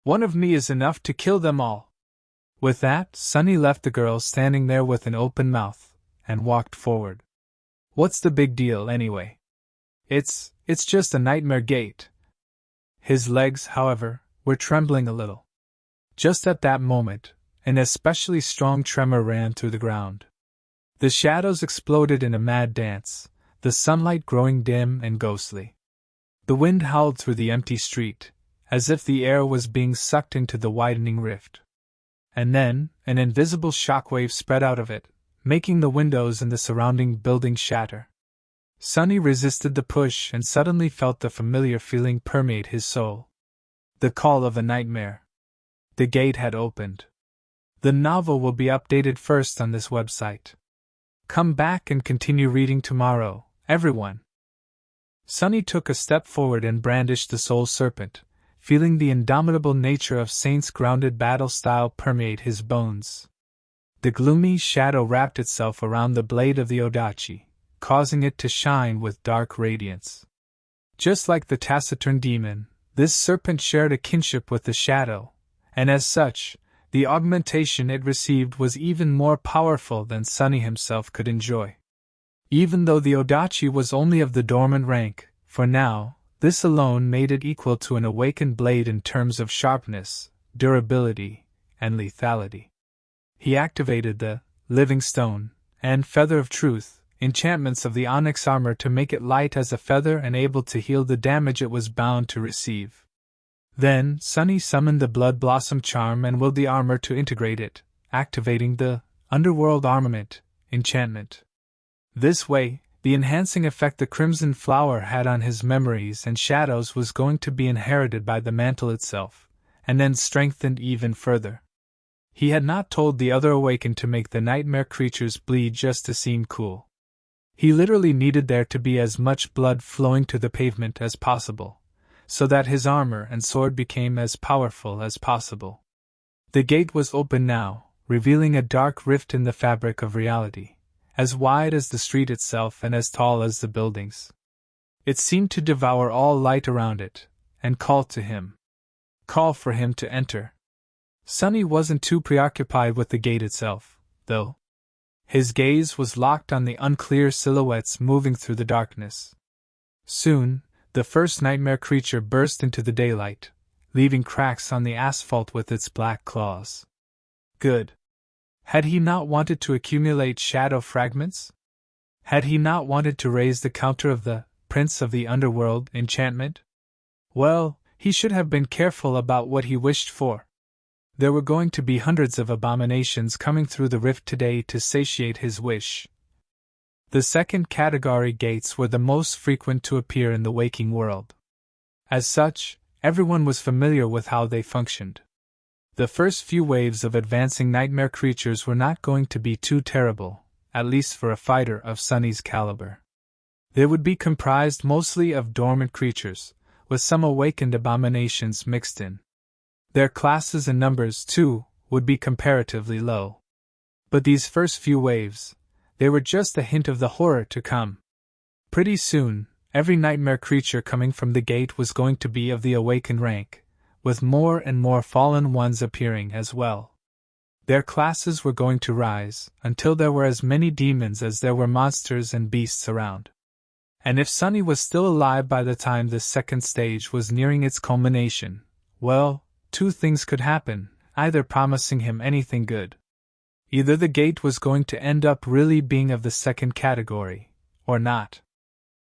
"One of me is enough to kill them all." With that, Sunny left the girl standing there with an open mouth, and walked forward. "What's the big deal, anyway? It's just a nightmare gate." His legs, however, were trembling a little. Just at that moment, an especially strong tremor ran through the ground. The shadows exploded in a mad dance, the sunlight growing dim and ghostly. The wind howled through the empty street, as if the air was being sucked into the widening rift. And then, an invisible shockwave spread out of it, making the windows in the surrounding building shatter. Sunny resisted the push and suddenly felt the familiar feeling permeate his soul. The call of a nightmare. The gate had opened. The novel will be updated first on this website. Come back and continue reading tomorrow, everyone. Sunny took a step forward and brandished the soul serpent, feeling the indomitable nature of Saint's grounded battle style permeate his bones. The gloomy shadow wrapped itself around the blade of the Odachi, causing it to shine with dark radiance. Just like the taciturn demon, this serpent shared a kinship with the shadow, and as such, the augmentation it received was even more powerful than Sunny himself could enjoy. Even though the Odachi was only of the dormant rank, for now, this alone made it equal to an awakened blade in terms of sharpness, durability, and lethality. He activated the Living Stone and Feather of Truth enchantments of the onyx armor to make it light as a feather and able to heal the damage it was bound to receive. Then, Sunny summoned the Blood Blossom charm and willed the armor to integrate it, activating the Underworld Armament enchantment. This way, the enhancing effect the Crimson Flower had on his memories and shadows was going to be inherited by the mantle itself, and then strengthened even further. He had not told the other awakened to make the nightmare creatures bleed just to seem cool. He literally needed there to be as much blood flowing to the pavement as possible, so that his armor and sword became as powerful as possible. The gate was open now, revealing a dark rift in the fabric of reality, as wide as the street itself and as tall as the buildings. It seemed to devour all light around it, and call to him. Call for him to enter. Sunny wasn't too preoccupied with the gate itself, though. His gaze was locked on the unclear silhouettes moving through the darkness. Soon, the first nightmare creature burst into the daylight, leaving cracks on the asphalt with its black claws. Good. Had he not wanted to accumulate shadow fragments? Had he not wanted to raise the counter of the Prince of the Underworld enchantment? Well, he should have been careful about what he wished for. There were going to be hundreds of abominations coming through the rift today to satiate his wish. The second category gates were the most frequent to appear in the waking world. As such, everyone was familiar with how they functioned. The first few waves of advancing nightmare creatures were not going to be too terrible, at least for a fighter of Sunny's caliber. They would be comprised mostly of dormant creatures, with some awakened abominations mixed in. Their classes and numbers, too, would be comparatively low. But these first few waves, they were just a hint of the horror to come. Pretty soon, every nightmare creature coming from the gate was going to be of the awakened rank, with more and more fallen ones appearing as well. Their classes were going to rise, until there were as many demons as there were monsters and beasts around. And if Sunny was still alive by the time this second stage was nearing its culmination, well, two things could happen, either promising him anything good. Either the gate was going to end up really being of the second category, or not.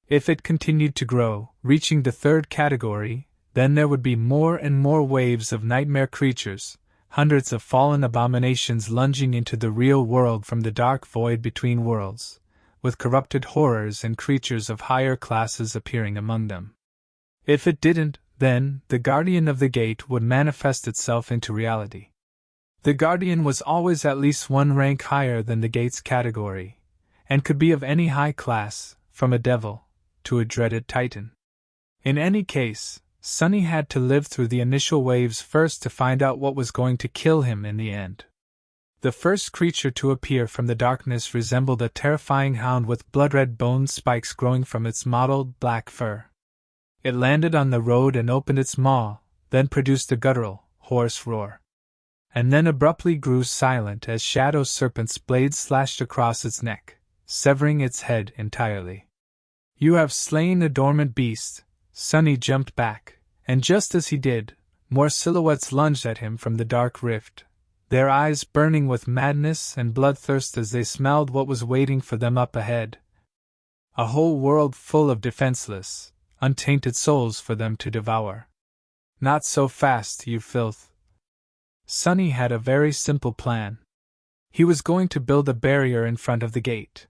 If it continued to grow, reaching the third category, then there would be more and more waves of nightmare creatures, hundreds of fallen abominations lunging into the real world from the dark void between worlds, with corrupted horrors and creatures of higher classes appearing among them. If it didn't, then the Guardian of the Gate would manifest itself into reality. The Guardian was always at least one rank higher than the Gate's category, and could be of any high class, from a devil to a dreaded titan. In any case, Sunny had to live through the initial waves first to find out what was going to kill him in the end. The first creature to appear from the darkness resembled a terrifying hound with blood-red bone spikes growing from its mottled black fur. It landed on the road and opened its maw, then produced a guttural, hoarse roar. And then abruptly grew silent as Shadow Serpent's blade slashed across its neck, severing its head entirely. "You have slain a dormant beast." Sunny jumped back, and just as he did, more silhouettes lunged at him from the dark rift, their eyes burning with madness and bloodthirst as they smelled what was waiting for them up ahead. A whole world full of defenseless, untainted souls for them to devour. "Not so fast, you filth." Sunny had a very simple plan. He was going to build a barrier in front of the gate.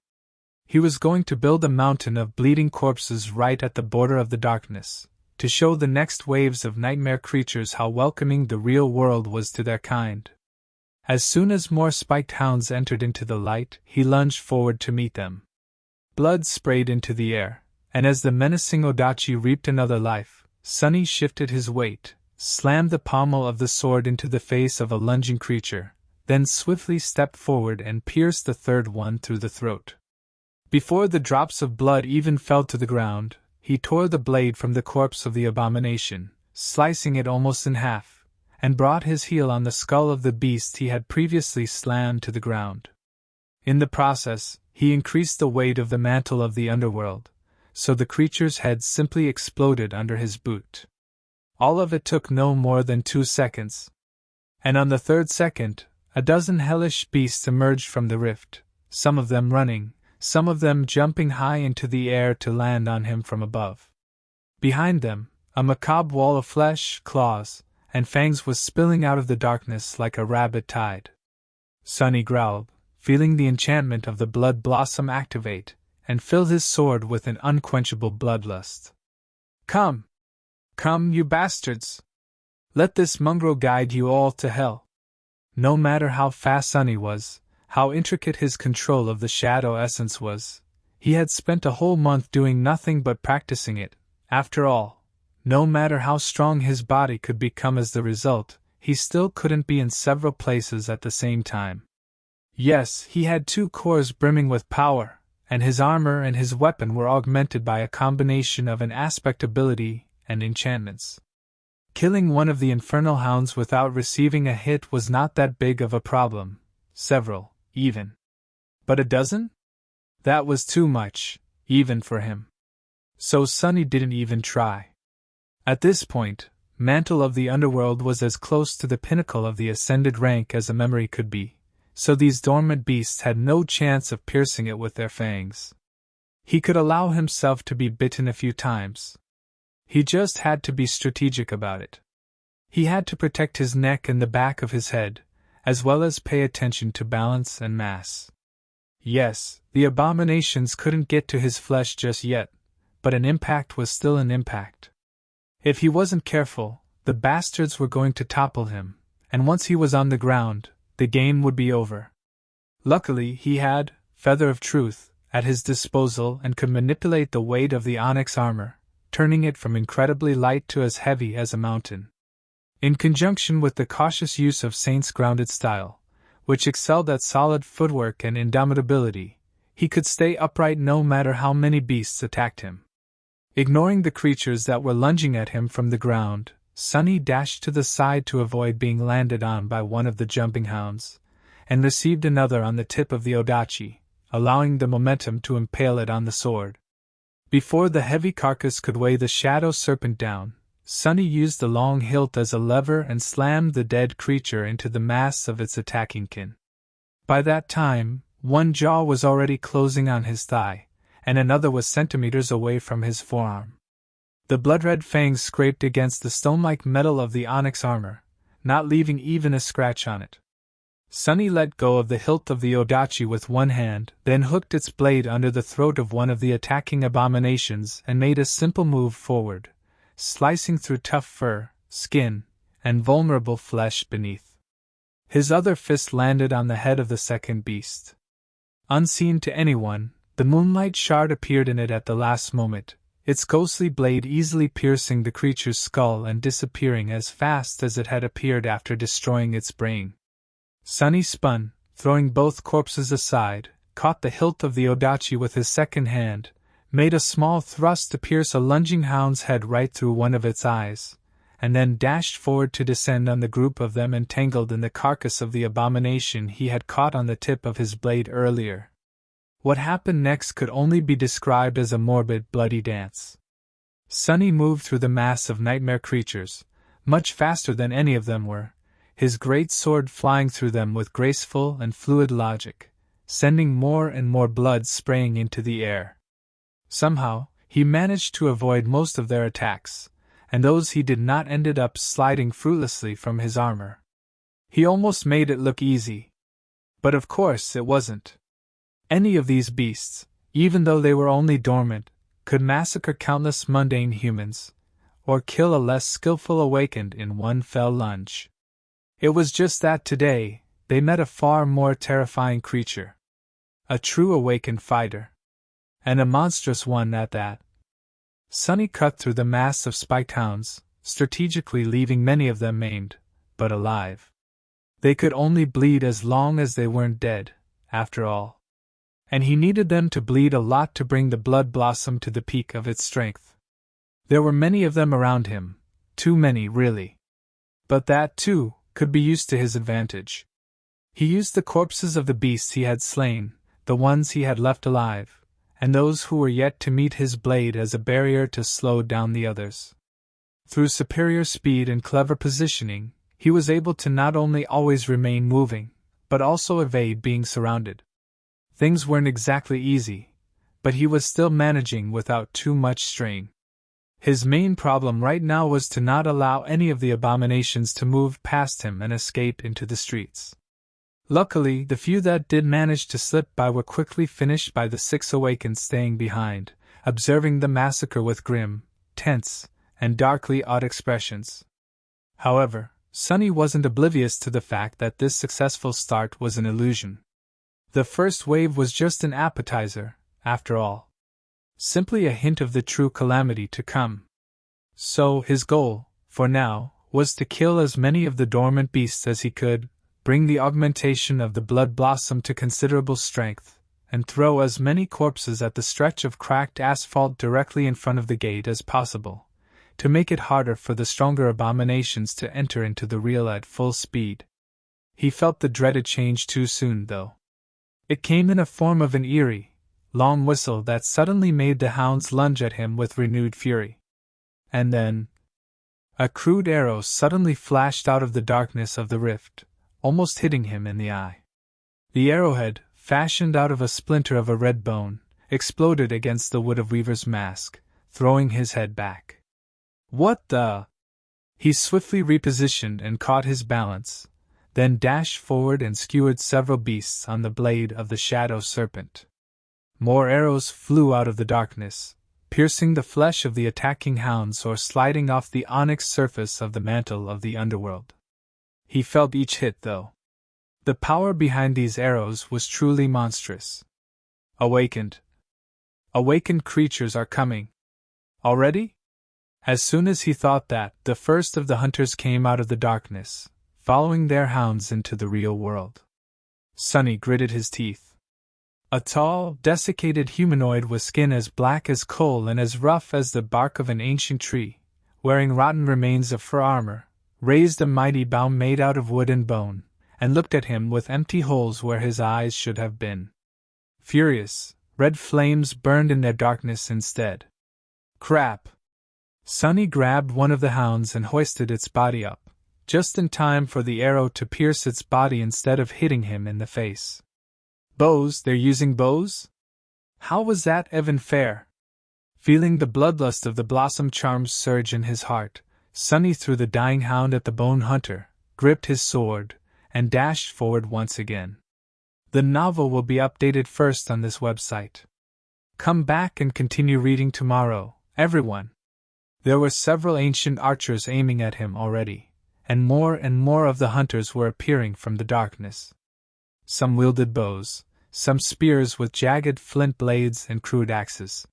He was going to build a mountain of bleeding corpses right at the border of the darkness, to show the next waves of nightmare creatures how welcoming the real world was to their kind. As soon as more spiked hounds entered into the light, he lunged forward to meet them. Blood sprayed into the air, and as the menacing Odachi reaped another life, Sunny shifted his weight, slammed the pommel of the sword into the face of a lunging creature, then swiftly stepped forward and pierced the third one through the throat. Before the drops of blood even fell to the ground, he tore the blade from the corpse of the abomination, slicing it almost in half, and brought his heel on the skull of the beast he had previously slammed to the ground. In the process, he increased the weight of the mantle of the underworld, so the creature's head simply exploded under his boot. All of it took no more than 2 seconds. And on the third second, a dozen hellish beasts emerged from the rift, some of them running, some of them jumping high into the air to land on him from above. Behind them, a macabre wall of flesh, claws, and fangs was spilling out of the darkness like a rabid tide. Sunny growled, feeling the enchantment of the blood blossom activate, and filled his sword with an unquenchable bloodlust. "Come! Come, you bastards! Let this mongrel guide you all to hell!" No matter how fast Sunny was, how intricate his control of the shadow essence was, he had spent a whole month doing nothing but practicing it. After all, no matter how strong his body could become as the result, he still couldn't be in several places at the same time. Yes, he had 2 cores brimming with power, and his armor and his weapon were augmented by a combination of an aspect ability and enchantments. Killing one of the infernal hounds without receiving a hit was not that big of a problem. Several, even. But a dozen? That was too much, even for him. So Sunny didn't even try. At this point, Mantle of the Underworld was as close to the pinnacle of the ascended rank as a memory could be, so these dormant beasts had no chance of piercing it with their fangs. He could allow himself to be bitten a few times. He just had to be strategic about it. He had to protect his neck and the back of his head, as well as pay attention to balance and mass. Yes, the abominations couldn't get to his flesh just yet, but an impact was still an impact. If he wasn't careful, the bastards were going to topple him, and once he was on the ground, the game would be over. Luckily, he had Feather of Truth at his disposal and could manipulate the weight of the onyx armor, turning it from incredibly light to as heavy as a mountain. In conjunction with the cautious use of Saint's grounded style, which excelled at solid footwork and indomitability, he could stay upright no matter how many beasts attacked him. Ignoring the creatures that were lunging at him from the ground, Sunny dashed to the side to avoid being landed on by one of the jumping hounds, and received another on the tip of the Odachi, allowing the momentum to impale it on the sword. Before the heavy carcass could weigh the shadow serpent down, Sunny used the long hilt as a lever and slammed the dead creature into the mass of its attacking kin. By that time, one jaw was already closing on his thigh, and another was centimeters away from his forearm. The blood-red fangs scraped against the stone-like metal of the onyx armor, not leaving even a scratch on it. Sunny let go of the hilt of the Odachi with one hand, then hooked its blade under the throat of one of the attacking abominations and made a simple move forward, slicing through tough fur, skin, and vulnerable flesh beneath. His other fist landed on the head of the second beast. Unseen to anyone, the moonlight shard appeared in it at the last moment, its ghostly blade easily piercing the creature's skull and disappearing as fast as it had appeared after destroying its brain. Sunny spun, throwing both corpses aside, caught the hilt of the Odachi with his second hand, made a small thrust to pierce a lunging hound's head right through one of its eyes, and then dashed forward to descend on the group of them entangled in the carcass of the abomination he had caught on the tip of his blade earlier. What happened next could only be described as a morbid, bloody dance. Sunny moved through the mass of nightmare creatures, much faster than any of them were, his great sword flying through them with graceful and fluid logic, sending more and more blood spraying into the air. Somehow, he managed to avoid most of their attacks, and those he did not ended up sliding fruitlessly from his armor. He almost made it look easy. But of course it wasn't. Any of these beasts, even though they were only dormant, could massacre countless mundane humans, or kill a less skillful awakened in one fell lunge. It was just that today, they met a far more terrifying creature. A true awakened fighter. And a monstrous one at that. Sunny cut through the mass of spiked hounds, strategically leaving many of them maimed, but alive. They could only bleed as long as they weren't dead, after all. And he needed them to bleed a lot to bring the blood blossom to the peak of its strength. There were many of them around him, too many really. But that, too, could be used to his advantage. He used the corpses of the beasts he had slain, the ones he had left alive, and those who were yet to meet his blade as a barrier to slow down the others. Through superior speed and clever positioning, he was able to not only always remain moving, but also evade being surrounded. Things weren't exactly easy, but he was still managing without too much strain. His main problem right now was to not allow any of the abominations to move past him and escape into the streets. Luckily, the few that did manage to slip by were quickly finished by the 6 awakened staying behind, observing the massacre with grim, tense, and darkly odd expressions. However, Sunny wasn't oblivious to the fact that this successful start was an illusion. The first wave was just an appetizer, after all. Simply a hint of the true calamity to come. So, his goal, for now, was to kill as many of the dormant beasts as he could, bring the augmentation of the blood blossom to considerable strength, and throw as many corpses at the stretch of cracked asphalt directly in front of the gate as possible, to make it harder for the stronger abominations to enter into the reel at full speed. He felt the dreaded change too soon, though. It came in a form of an eerie, long whistle that suddenly made the hounds lunge at him with renewed fury. And then, a crude arrow suddenly flashed out of the darkness of the rift, almost hitting him in the eye. The arrowhead, fashioned out of a splinter of a red bone, exploded against the wood of Weaver's mask, throwing his head back. "What the?" He swiftly repositioned and caught his balance, then dashed forward and skewered several beasts on the blade of the shadow serpent. More arrows flew out of the darkness, piercing the flesh of the attacking hounds or sliding off the onyx surface of the mantle of the underworld. He felt each hit, though. The power behind these arrows was truly monstrous. Awakened creatures are coming. Already? As soon as he thought that, the first of the hunters came out of the darkness, following their hounds into the real world. Sonny gritted his teeth. A tall, desiccated humanoid with skin as black as coal and as rough as the bark of an ancient tree, wearing rotten remains of fur armor, raised a mighty bow made out of wood and bone, and looked at him with empty holes where his eyes should have been. Furious, red flames burned in their darkness instead. Crap! Sonny grabbed one of the hounds and hoisted its body up, just in time for the arrow to pierce its body instead of hitting him in the face. Bows? They're using bows? How was that even fair? Feeling the bloodlust of the blossom charms surge in his heart, Sonny threw the dying hound at the bone hunter, gripped his sword, and dashed forward once again. The novel will be updated first on this website. Come back and continue reading tomorrow, everyone. There were several ancient archers aiming at him already, and more of the hunters were appearing from the darkness. Some wielded bows, some spears with jagged flint blades and crude axes.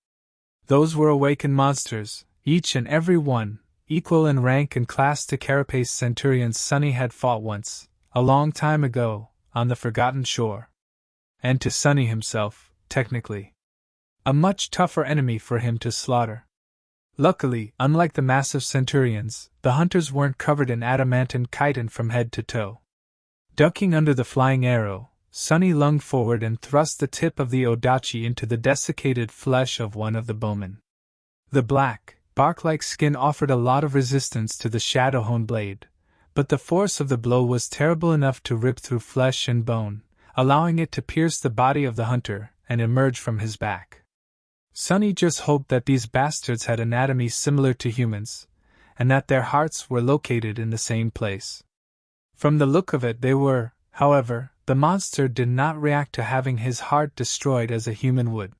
Those were awakened monsters, each and every one, equal in rank and class to Carapace centurions Sonny had fought once, a long time ago, on the Forgotten Shore. And to Sonny himself, technically. A much tougher enemy for him to slaughter. Luckily, unlike the massive centurions, the hunters weren't covered in adamantine chitin from head to toe. Ducking under the flying arrow, Sonny lunged forward and thrust the tip of the odachi into the desiccated flesh of one of the bowmen. The black, bark-like skin offered a lot of resistance to the shadow-honed blade, but the force of the blow was terrible enough to rip through flesh and bone, allowing it to pierce the body of the hunter and emerge from his back. Sonny just hoped that these bastards had anatomy similar to humans, and that their hearts were located in the same place. From the look of it they were, however. The monster did not react to having his heart destroyed as a human would.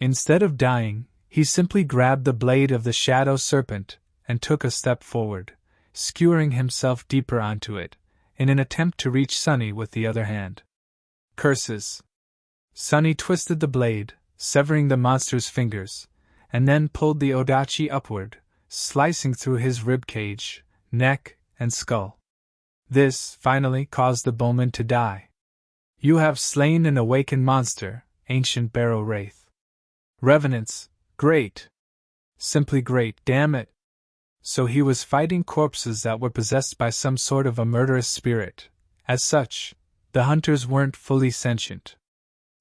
Instead of dying, he simply grabbed the blade of the shadow serpent and took a step forward, skewering himself deeper onto it, in an attempt to reach Sonny with the other hand. Curses! Sonny twisted the blade, severing the monster's fingers, and then pulled the odachi upward, slicing through his rib cage, neck, and skull. This, finally, caused the bowman to die. You have slain an awakened monster, ancient Barrow Wraith. Revenants, great. Simply great, damn it. So he was fighting corpses that were possessed by some sort of a murderous spirit. As such, the hunters weren't fully sentient.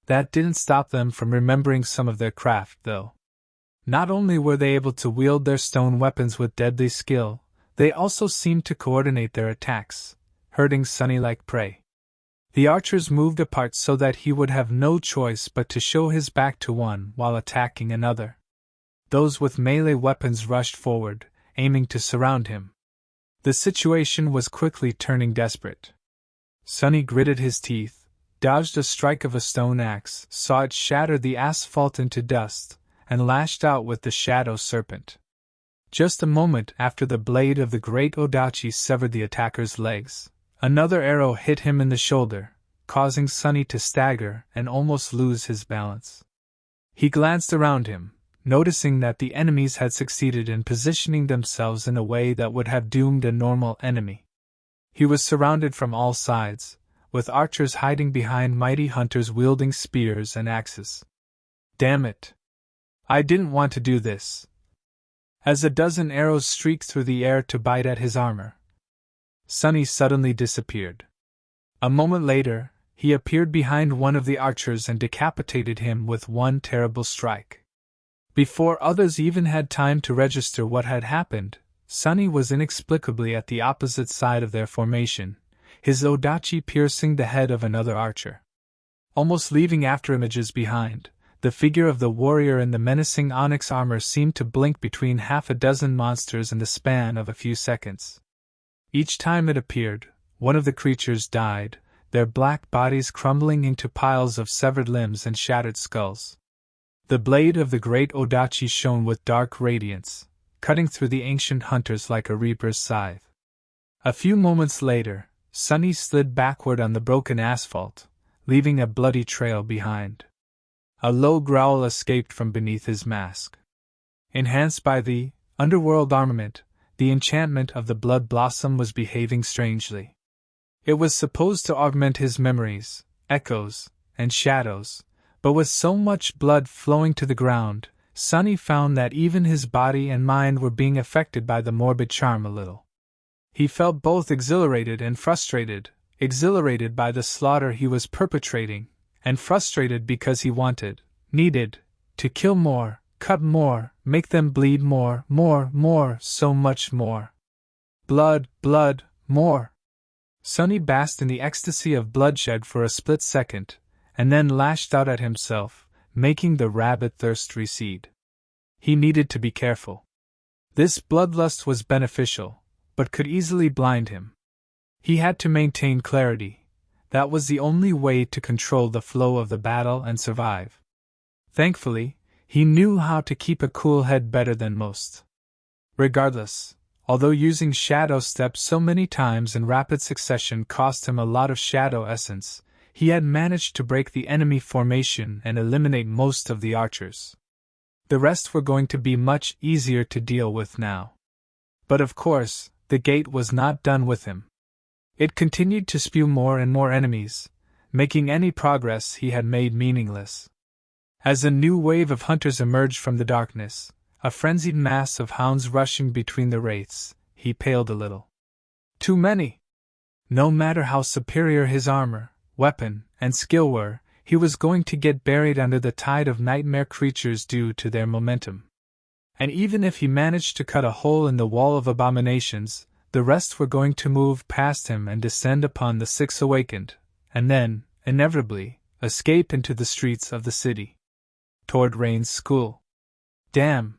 That didn't stop them from remembering some of their craft, though. Not only were they able to wield their stone weapons with deadly skill, they also seemed to coordinate their attacks, herding Sonny like prey. The archers moved apart so that he would have no choice but to show his back to one while attacking another. Those with melee weapons rushed forward, aiming to surround him. The situation was quickly turning desperate. Sonny gritted his teeth, dodged a strike of a stone axe, saw it shatter the asphalt into dust, and lashed out with the shadow serpent. Just a moment after the blade of the great odachi severed the attacker's legs, another arrow hit him in the shoulder, causing Sonny to stagger and almost lose his balance. He glanced around him, noticing that the enemies had succeeded in positioning themselves in a way that would have doomed a normal enemy. He was surrounded from all sides, with archers hiding behind mighty hunters wielding spears and axes. Damn it! I didn't want to do this. As a dozen arrows streaked through the air to bite at his armor, Sonny suddenly disappeared. A moment later, he appeared behind one of the archers and decapitated him with one terrible strike. Before others even had time to register what had happened, Sonny was inexplicably at the opposite side of their formation, his odachi piercing the head of another archer. Almost leaving afterimages behind, The figure of the warrior in the menacing onyx armor seemed to blink between half a dozen monsters in the span of a few seconds. Each time it appeared, one of the creatures died, their black bodies crumbling into piles of severed limbs and shattered skulls. The blade of the great Odachi shone with dark radiance, cutting through the ancient hunters like a reaper's scythe. A few moments later, Sunny slid backward on the broken asphalt, leaving a bloody trail behind. A low growl escaped from beneath his mask. Enhanced by the underworld armament, the enchantment of the Blood Blossom was behaving strangely. It was supposed to augment his memories, echoes, and shadows, but with so much blood flowing to the ground, Sunny found that even his body and mind were being affected by the morbid charm a little. He felt both exhilarated and frustrated, exhilarated by the slaughter he was perpetrating, and frustrated because he needed, to kill more, cut more, make them bleed more, so much more. Blood, more. Sunny basked in the ecstasy of bloodshed for a split second, and then lashed out at himself, making the rabid thirst recede. He needed to be careful. This bloodlust was beneficial, but could easily blind him. He had to maintain clarity. That was the only way to control the flow of the battle and survive. Thankfully, he knew how to keep a cool head better than most. Regardless, although using shadow steps so many times in rapid succession cost him a lot of shadow essence, he had managed to break the enemy formation and eliminate most of the archers. The rest were going to be much easier to deal with now. But of course, the gate was not done with him. It continued to spew more and more enemies, making any progress he had made meaningless. As a new wave of hunters emerged from the darkness, a frenzied mass of hounds rushing between the wraiths, he paled a little. Too many! No matter how superior his armor, weapon, and skill were, he was going to get buried under the tide of nightmare creatures due to their momentum. And even if he managed to cut a hole in the wall of abominations, the rest were going to move past him and descend upon the six awakened, and then, inevitably, escape into the streets of the city. Toward Rain's school. Damn!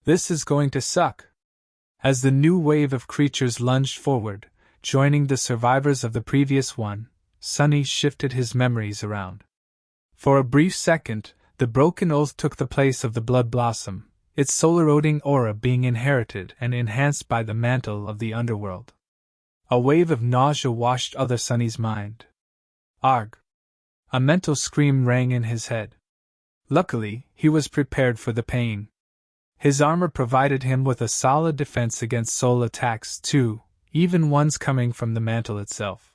This is going to suck! As the new wave of creatures lunged forward, joining the survivors of the previous one, Sunny shifted his memories around. For a brief second, the broken oath took the place of the Blood Blossom, its soul-eroding aura being inherited and enhanced by the mantle of the underworld. A wave of nausea washed other Sunny's mind. Arg! A mental scream rang in his head. Luckily, he was prepared for the pain. His armor provided him with a solid defense against soul attacks too, even ones coming from the mantle itself.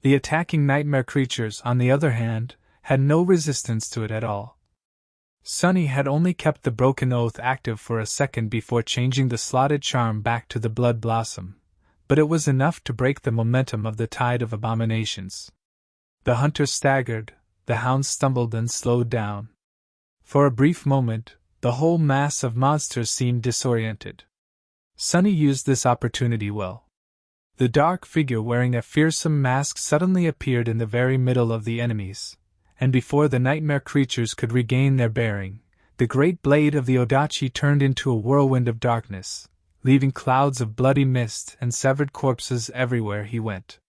The attacking nightmare creatures, on the other hand, had no resistance to it at all. Sunny had only kept the broken oath active for a second before changing the slotted charm back to the Blood Blossom, but it was enough to break the momentum of the tide of abominations. The hunters staggered, the hounds stumbled and slowed down. For a brief moment, the whole mass of monsters seemed disoriented. Sunny used this opportunity well. The dark figure wearing a fearsome mask suddenly appeared in the very middle of the enemies, and before the nightmare creatures could regain their bearing, the great blade of the Odachi turned into a whirlwind of darkness, leaving clouds of bloody mist and severed corpses everywhere he went.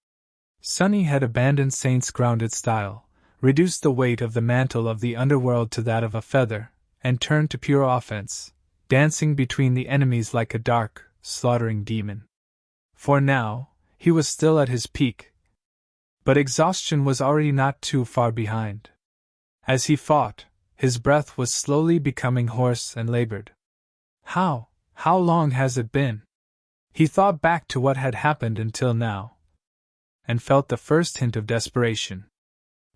Sunny had abandoned Saint's grounded style, reduced the weight of the mantle of the underworld to that of a feather, and turned to pure offense, dancing between the enemies like a dark, slaughtering demon. For now, he was still at his peak, but exhaustion was already not too far behind. As he fought, his breath was slowly becoming hoarse and labored. How long has it been? He thought back to what had happened until now, and felt the first hint of desperation.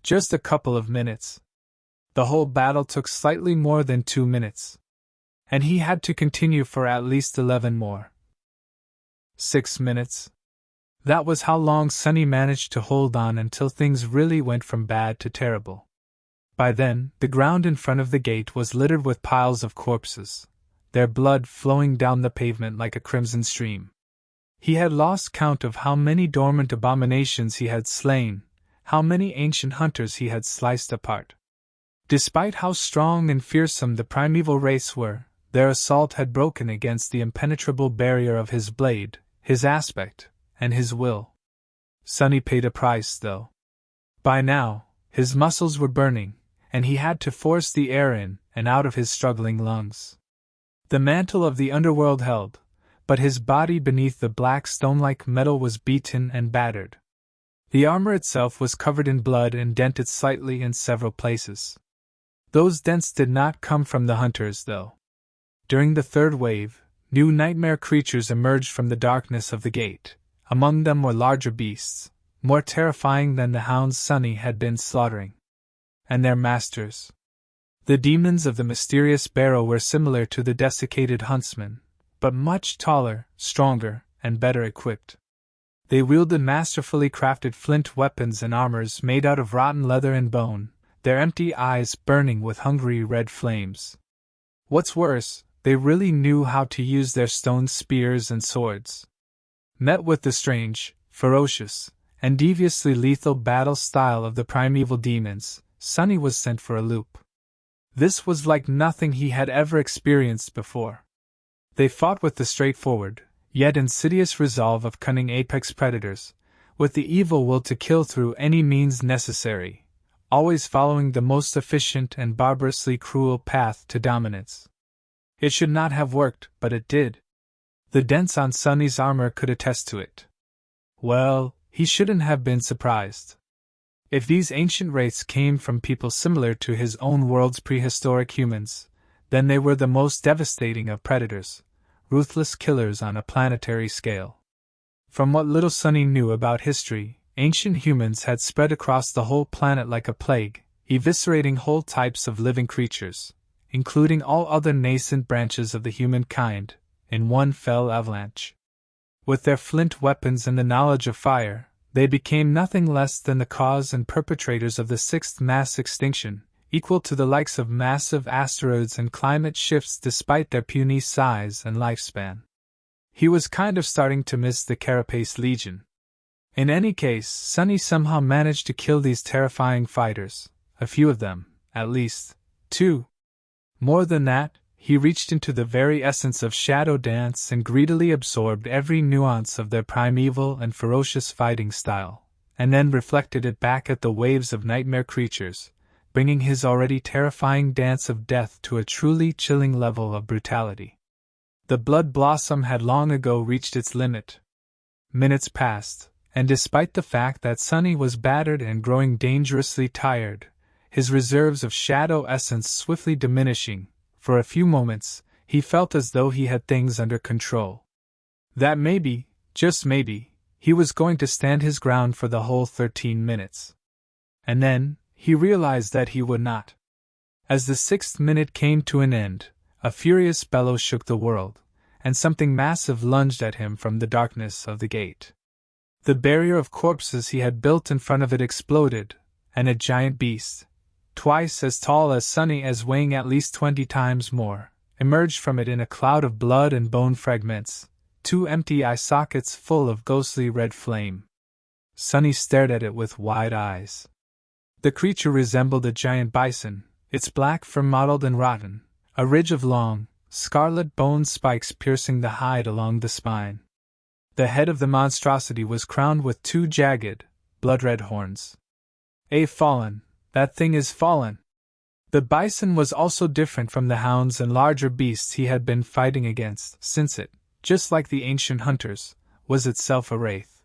Just a couple of minutes. The whole battle took slightly more than 2 minutes, and he had to continue for at least 11 more. 6 minutes. That was how long Sunny managed to hold on until things really went from bad to terrible. By then, the ground in front of the gate was littered with piles of corpses, their blood flowing down the pavement like a crimson stream. He had lost count of how many dormant abominations he had slain, how many ancient hunters he had sliced apart. Despite how strong and fearsome the primeval race were, their assault had broken against the impenetrable barrier of his blade, his aspect, and his will. Sonny paid a price, though. By now, his muscles were burning, and he had to force the air in and out of his struggling lungs. The mantle of the underworld held, but his body beneath the black stone-like metal was beaten and battered. The armor itself was covered in blood and dented slightly in several places. Those dents did not come from the hunters, though. During the third wave, new nightmare creatures emerged from the darkness of the gate. Among them were larger beasts, more terrifying than the hounds Sonny had been slaughtering. And their masters. The demons of the mysterious barrow were similar to the desiccated huntsmen, but much taller, stronger, and better equipped. They wielded masterfully crafted flint weapons and armors made out of rotten leather and bone, their empty eyes burning with hungry red flames. What's worse, they really knew how to use their stone spears and swords. Met with the strange, ferocious, and deviously lethal battle style of the primeval demons, Sonny was sent for a loop. This was like nothing he had ever experienced before. They fought with the straightforward, yet insidious resolve of cunning apex predators, with the evil will to kill through any means necessary, always following the most efficient and barbarously cruel path to dominance. It should not have worked, but it did. The dents on Sonny's armor could attest to it. Well, he shouldn't have been surprised. If these ancient wraiths came from people similar to his own world's prehistoric humans, then they were the most devastating of predators, ruthless killers on a planetary scale. From what little Sonny knew about history, ancient humans had spread across the whole planet like a plague, eviscerating whole types of living creatures, including all other nascent branches of the humankind, in one fell avalanche. With their flint weapons and the knowledge of fire, they became nothing less than the cause and perpetrators of the sixth mass extinction, equal to the likes of massive asteroids and climate shifts despite their puny size and lifespan. He was kind of starting to miss the Carapace Legion. In any case, Sonny somehow managed to kill these terrifying fighters, a few of them, at least, 2. More than that, he reached into the very essence of Shadow Dance and greedily absorbed every nuance of their primeval and ferocious fighting style, and then reflected it back at the waves of nightmare creatures, bringing his already terrifying dance of death to a truly chilling level of brutality. The Blood Blossom had long ago reached its limit. Minutes passed, and despite the fact that Sonny was battered and growing dangerously tired, his reserves of shadow essence swiftly diminishing, for a few moments, he felt as though he had things under control. That maybe, just maybe, he was going to stand his ground for the whole 13 minutes. And then, he realized that he would not. As the 6th minute came to an end, a furious bellow shook the world, and something massive lunged at him from the darkness of the gate. The barrier of corpses he had built in front of it exploded, and a giant beast, twice as tall as Sonny as weighing at least 20 times more, emerged from it in a cloud of blood and bone fragments, 2 empty eye sockets full of ghostly red flame. Sonny stared at it with wide eyes. The creature resembled a giant bison, its black fur mottled and rotten, a ridge of long, scarlet bone spikes piercing the hide along the spine. The head of the monstrosity was crowned with 2 jagged, blood-red horns. Fallen! That thing is fallen! The bison was also different from the hounds and larger beasts he had been fighting against, since it, just like the ancient hunters, was itself a wraith.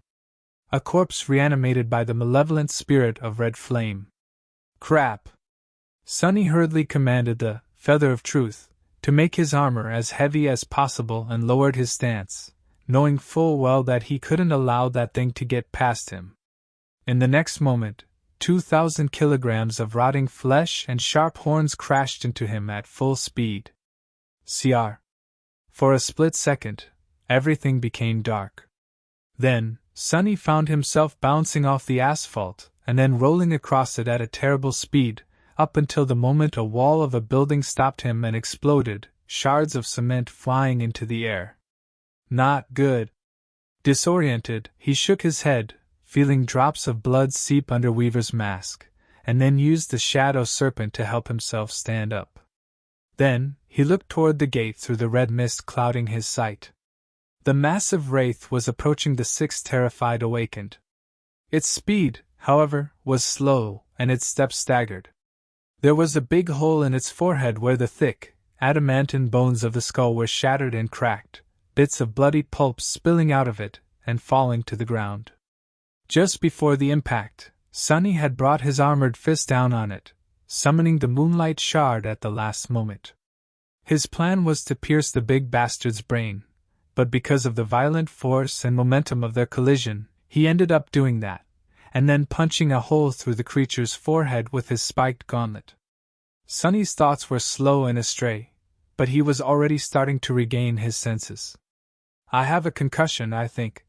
A corpse reanimated by the malevolent spirit of red flame. Crap! Sonny hurriedly commanded the Feather of Truth to make his armor as heavy as possible and lowered his stance, knowing full well that he couldn't allow that thing to get past him. In the next moment, 2,000 kilograms of rotting flesh and sharp horns crashed into him at full speed. Cr. For a split second, everything became dark. Then, Sonny found himself bouncing off the asphalt and then rolling across it at a terrible speed, up until the moment a wall of a building stopped him and exploded, shards of cement flying into the air. Not good. Disoriented, he shook his head, feeling drops of blood seep under Weaver's mask, and then used the shadow serpent to help himself stand up. Then, he looked toward the gate through the red mist clouding his sight. The massive wraith was approaching the six terrified awakened. Its speed, however, was slow, and its steps staggered. There was a big hole in its forehead where the thick, adamantine bones of the skull were shattered and cracked, bits of bloody pulp spilling out of it and falling to the ground. Just before the impact, Sunny had brought his armored fist down on it, summoning the Moonlight Shard at the last moment. His plan was to pierce the big bastard's brain, but because of the violent force and momentum of their collision, he ended up doing that, and then punching a hole through the creature's forehead with his spiked gauntlet. Sunny's thoughts were slow and astray, but he was already starting to regain his senses. "I have a concussion, I think."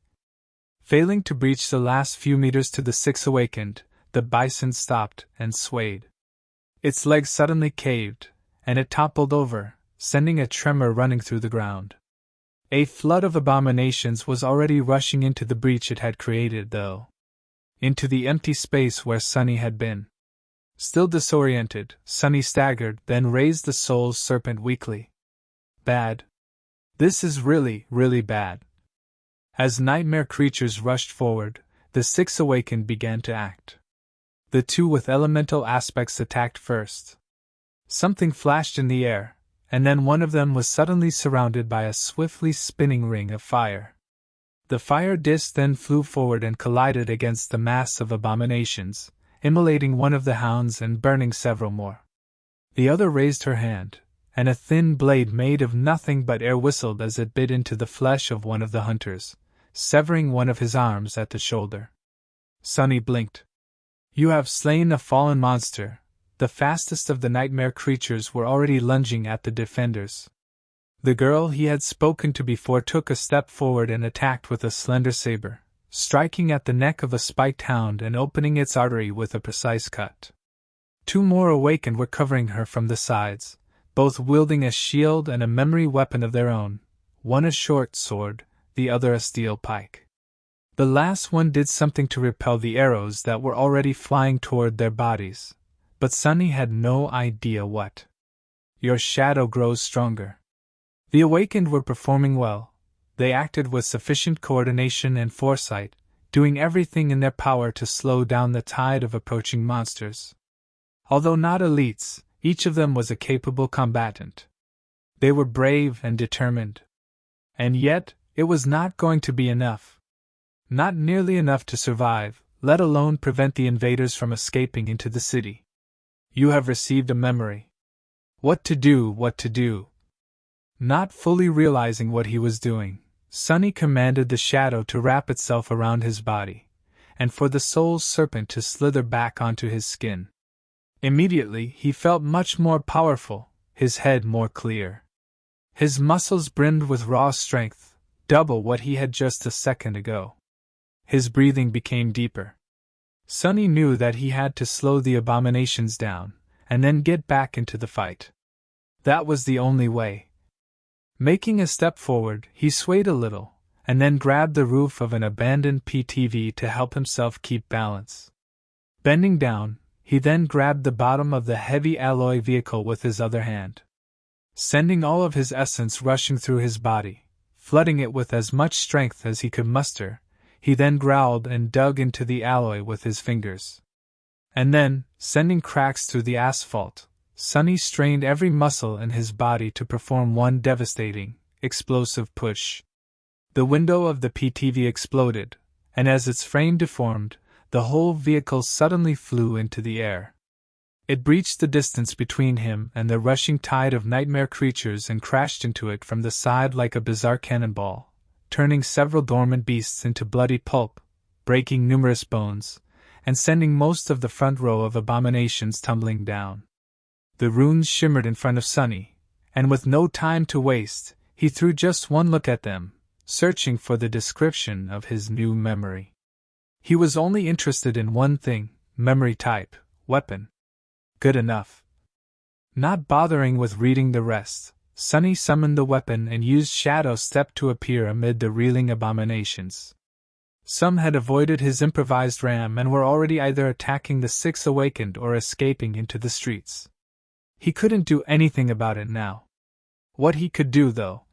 Failing to breach the last few meters to the six awakened, the bison stopped and swayed. Its legs suddenly caved, and it toppled over, sending a tremor running through the ground. A flood of abominations was already rushing into the breach it had created, though. Into the empty space where Sunny had been. Still disoriented, Sunny staggered, then raised the soul's serpent weakly. Bad. This is really, really bad. As nightmare creatures rushed forward, the six awakened began to act. The two with elemental aspects attacked first. Something flashed in the air, and then one of them was suddenly surrounded by a swiftly spinning ring of fire. The fire disk then flew forward and collided against the mass of abominations, immolating one of the hounds and burning several more. The other raised her hand, and a thin blade made of nothing but air whistled as it bit into the flesh of one of the hunters, severing one of his arms at the shoulder. Sunny blinked. "You have slain a fallen monster." The fastest of the nightmare creatures were already lunging at the defenders. The girl he had spoken to before took a step forward and attacked with a slender saber, striking at the neck of a spiked hound and opening its artery with a precise cut. Two more awakened were covering her from the sides, both wielding a shield and a memory weapon of their own, one a short sword, the other a steel pike. The last one did something to repel the arrows that were already flying toward their bodies, but Sunny had no idea what. "Your shadow grows stronger." The awakened were performing well. They acted with sufficient coordination and foresight, doing everything in their power to slow down the tide of approaching monsters. Although not elites, each of them was a capable combatant. They were brave and determined. And yet, it was not going to be enough. Not nearly enough to survive, let alone prevent the invaders from escaping into the city. "You have received a memory." What to do, what to do? Not fully realizing what he was doing, Sunny commanded the shadow to wrap itself around his body, and for the soul's serpent to slither back onto his skin. Immediately he felt much more powerful, his head more clear. His muscles brimmed with raw strength, double what he had just a second ago. His breathing became deeper. Sunny knew that he had to slow the abominations down, and then get back into the fight. That was the only way. Making a step forward, he swayed a little, and then grabbed the roof of an abandoned PTV to help himself keep balance. Bending down, he then grabbed the bottom of the heavy alloy vehicle with his other hand. Sending all of his essence rushing through his body, flooding it with as much strength as he could muster, he then growled and dug into the alloy with his fingers. And then, sending cracks through the asphalt, Sunny strained every muscle in his body to perform one devastating, explosive push. The window of the PTV exploded, and as its frame deformed, the whole vehicle suddenly flew into the air. It breached the distance between him and the rushing tide of nightmare creatures and crashed into it from the side like a bizarre cannonball, turning several dormant beasts into bloody pulp, breaking numerous bones, and sending most of the front row of abominations tumbling down. The runes shimmered in front of Sunny, and with no time to waste, he threw just one look at them, searching for the description of his new memory. He was only interested in one thing: memory type, weapon. Good enough. Not bothering with reading the rest, Sunny summoned the weapon and used Shadow Step to appear amid the reeling abominations. Some had avoided his improvised ram and were already either attacking the 6 awakened or escaping into the streets. He couldn't do anything about it now. What he could do, though,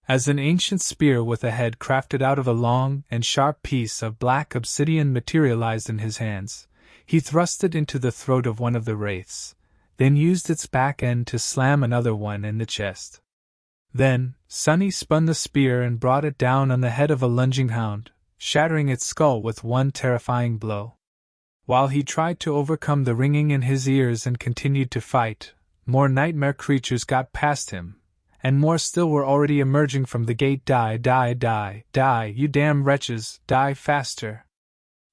as an ancient spear with a head crafted out of a long and sharp piece of black obsidian materialized in his hands, he thrust it into the throat of one of the wraiths, then used its back end to slam another one in the chest. Then, Sunny spun the spear and brought it down on the head of a lunging hound, shattering its skull with one terrifying blow. While he tried to overcome the ringing in his ears and continued to fight, more nightmare creatures got past him, and more still were already emerging from the gate. Die, die, die, die, you damn wretches, die faster.